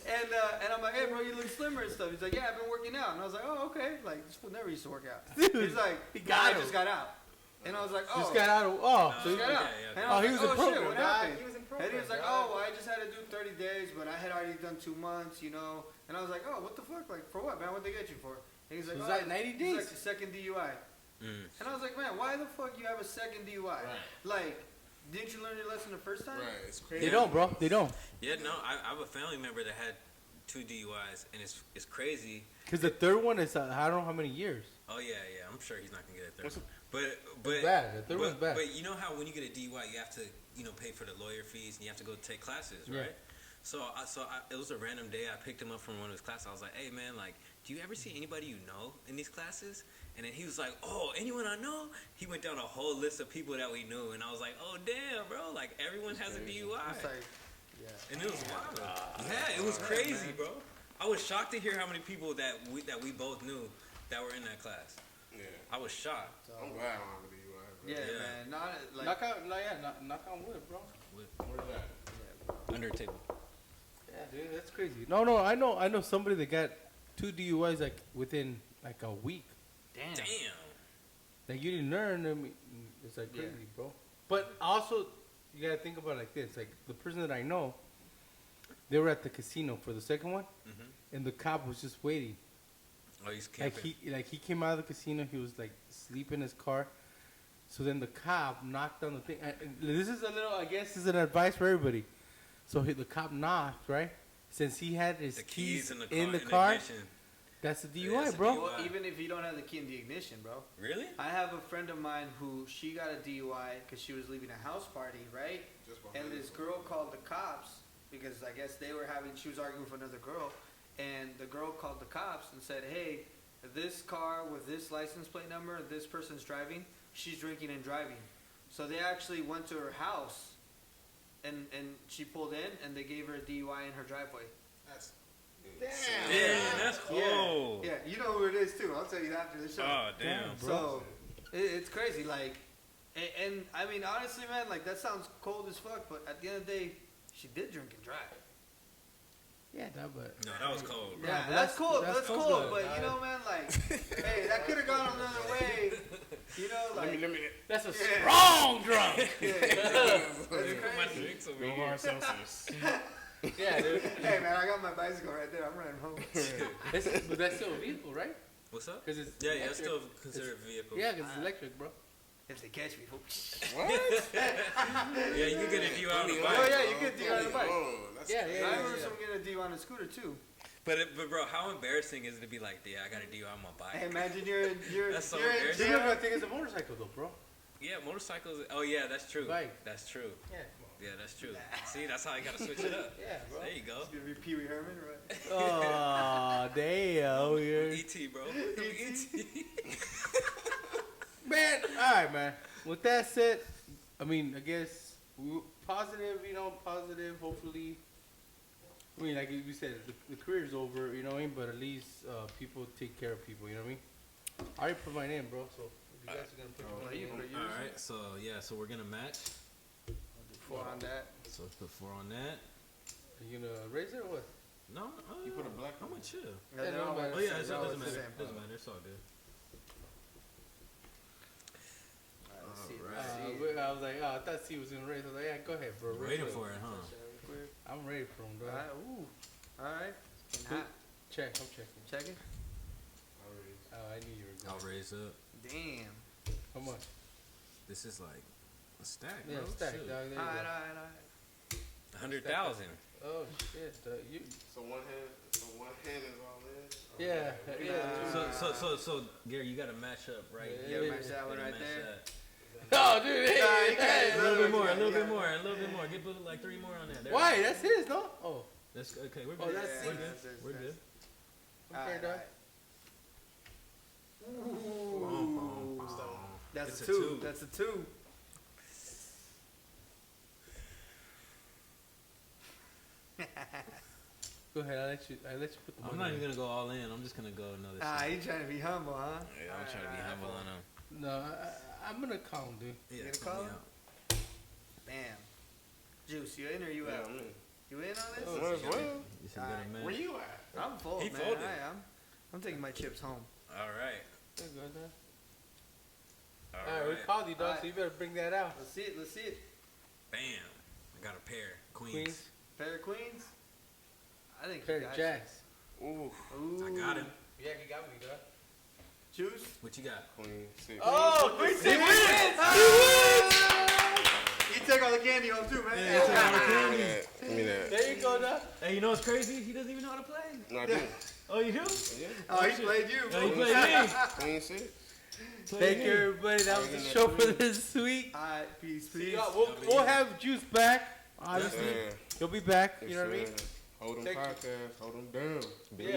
And I'm like, "Hey, bro, you look slimmer and stuff." He's like, "Yeah, I've been working out." And I was like, "Oh, okay." Like, this fool never used to work out. Dude, He's like, he "Nah, got I him. just got out." And I was like, "Oh." Just got out of, oh. Just got Okay, out. yeah. And Oh, I he was was like, in "Oh, shit, program, what dog. happened?" He was in And program, he was like, dog. "Oh, well, I just had to do 30 days, but I had already done 2 months, you know." And I was like, "Oh, what the fuck? Like, for what, man? What'd they get you for?" And he's like, It was "Oh, like 90 it's days. like the second DUI." And I was like, "Man, why the fuck you have a second DUI? Like, didn't you learn your lesson the first time?" Right, it's crazy. They don't, bro. They don't. Yeah, no, I have a family member that had 2 DUIs, and it's crazy. Because the third one is, I don't know how many years. Oh yeah, I'm sure he's not gonna get a third What's one. But It's bad. The third one's bad. But you know how when you get a DUI, you have to pay for the lawyer fees and you have to go take classes, Yeah. right? So it was a random day. I picked him up from one of his classes. I was like, "Hey man, like, do you ever see anybody you know in these classes?" And then he was like, "Oh, anyone I know?" He went down a whole list of people that we knew, and I was like, "Oh damn, bro! Like everyone has a DUI." It's like, yeah. And it was wild. Yeah, it was crazy, bro. I was shocked to hear how many people that we both knew that were in that class. Yeah. I was shocked. I'm glad I don't have a DUI. Bro. Yeah, Yeah. man. Not like. Knock on wood, bro. Where's that? Under the table. Yeah, dude, that's crazy. No, I know somebody that got 2 DUIs like within like a week. Damn. Damn. Like you didn't learn. I mean, it's like Yeah. crazy, bro. But also, you gotta think about it like this: like the person that I know, they were at the casino for the second one, and the cop was just waiting. Oh, he's camping. He came out of the casino. He was like asleep in his car. So then the cop knocked on the thing. And this is a little, I guess, this is an advice for everybody. So the cop knocked, right? Since he had his the keys in the car, car. ignition. that's a DUI, that's a bro. DUI. Well, even if you don't have the key in the ignition, bro. Really? I have a friend of mine who she got a DUI because she was leaving a house party, right? Just behind And this you. girl called the cops because I guess she was arguing with another girl, and the girl called the cops and said, "Hey, this car with this license plate number, this person's driving, she's drinking and driving." So they actually went to her house, and she pulled in, and they gave her a DUI in her driveway. That's Yeah, that's cool. Yeah, you know who it is too. I'll tell you after the show. Oh, damn. So it's crazy, like, and I mean honestly, man, like that sounds cold as fuck, but at the end of the day, she did drink and drive. Yeah, but No, that was cold, bro. Yeah, but that's cool. That's so cool, good, but dog. you know, man, like, hey, that could have gone another way. You know, like, let me. that's a Yeah. strong drunk. yeah, Put that's my crazy. drinks over No here. hard Celsius. Yeah, dude. Hey, man, I got my bicycle right there. I'm running home. But that's still a vehicle, right? What's up? Because it's Yeah, electric. it's still considered a vehicle. Yeah, because it's electric, bro. If they catch me, What? Yeah, you can get a DUI on the Oh, bike. yeah, you get DUI on the bike. Yeah, yeah, I remember someone getting a DUI on a scooter too. But bro, how embarrassing is it to be like, yeah, I got a DUI on my bike? Hey, imagine you're That's so you're in embarrassing. You're jail. gonna think it's a motorcycle, though, bro. Yeah, motorcycles. Oh yeah, that's true. Bike. That's true. Yeah. Yeah, that's true. See, that's how you gotta switch it up. Yeah, bro. There you go. It's gonna be Pee Wee Herman, right? Oh, damn. ET, bro. ET. Man, all right, man. With that said, I mean, I guess positive, positive, hopefully. I mean, like we said, the career's over, you know what I mean? But at least people take care of people, you know what I mean? I already put mine in, bro, so if you guys are going to put your money in. All right, so we're gonna match. 4 on that. So let's put 4 on that. Are you going to raise it or what? No, You put a black I'm one. gonna chill. Yeah, they're all no, Oh yeah, it they're all doesn't the matter. same. Doesn't matter. It's all good. Alright, let's see. Alright. I was like, I thought C was going to raise. I was like, yeah, go ahead, bro. You're raise waiting it. for it, huh? I'm ready for him, bro. Alright, ooh. Alright. Hot. Check, I'm checking. Checking. Oh, I knew you were going. I'll raise up. Damn. How much? This is like a stack, Yeah, bro. stack, Shoot. dog. There you Alright, go. alright. 100,000. Oh, shit. You, So one hand is all in. yeah, yeah. So Gary, you gotta match up, right? Yeah, You gotta match that one right there. Oh, dude. Hey, Nah, hey, A little bit more, a little bit more, a little bit more. Get like 3 more on that. There. Why? That's his, no? Oh, That's okay. We're Oh, good. that's we're it. good. We're good. okay, dog. Ooh. That's It's a a 2. two. That's a 2. Go ahead. I let you put the money. I'm not in. even gonna go all in. I'm just gonna go another. Ah, side. you trying to be humble, huh? Yeah, I'm trying to be humble on him. No, I'm gonna call him, dude. Yeah, gonna call call me him? out. Bam. Juice, you in or you Yeah, out? I'm in. You in on this? Might as well. You should get a man. Where you at? I'm full, He man. folded. I'm taking my chips home. All right. There you go, dog. All All right, we right. called you, dog. Alright. So you better bring that out. Let's see it. Let's see it. Bam. I got a pair. Queens. Queens, Pair of queens. I think pair you of got jacks. Ooh, Ooh. I got him. Yeah, he got me, dog. Juice. What you got? queen, 6. Oh, Queen He wins! He took all the candy home too, man. Give me that. There you go, dog. Hey, you know what's crazy? He doesn't even know how to play. No, I do. Oh, you do? Yeah. Oh, he played you. Oh, you bro. played me. Queen 6. Thank you, everybody. That was the show for this week. Alright, peace, See peace. y'all. We'll have Juice back. Obviously, Yeah. he'll be back. You know what I mean? Hold them Take- podcast. Hold them down. Yeah.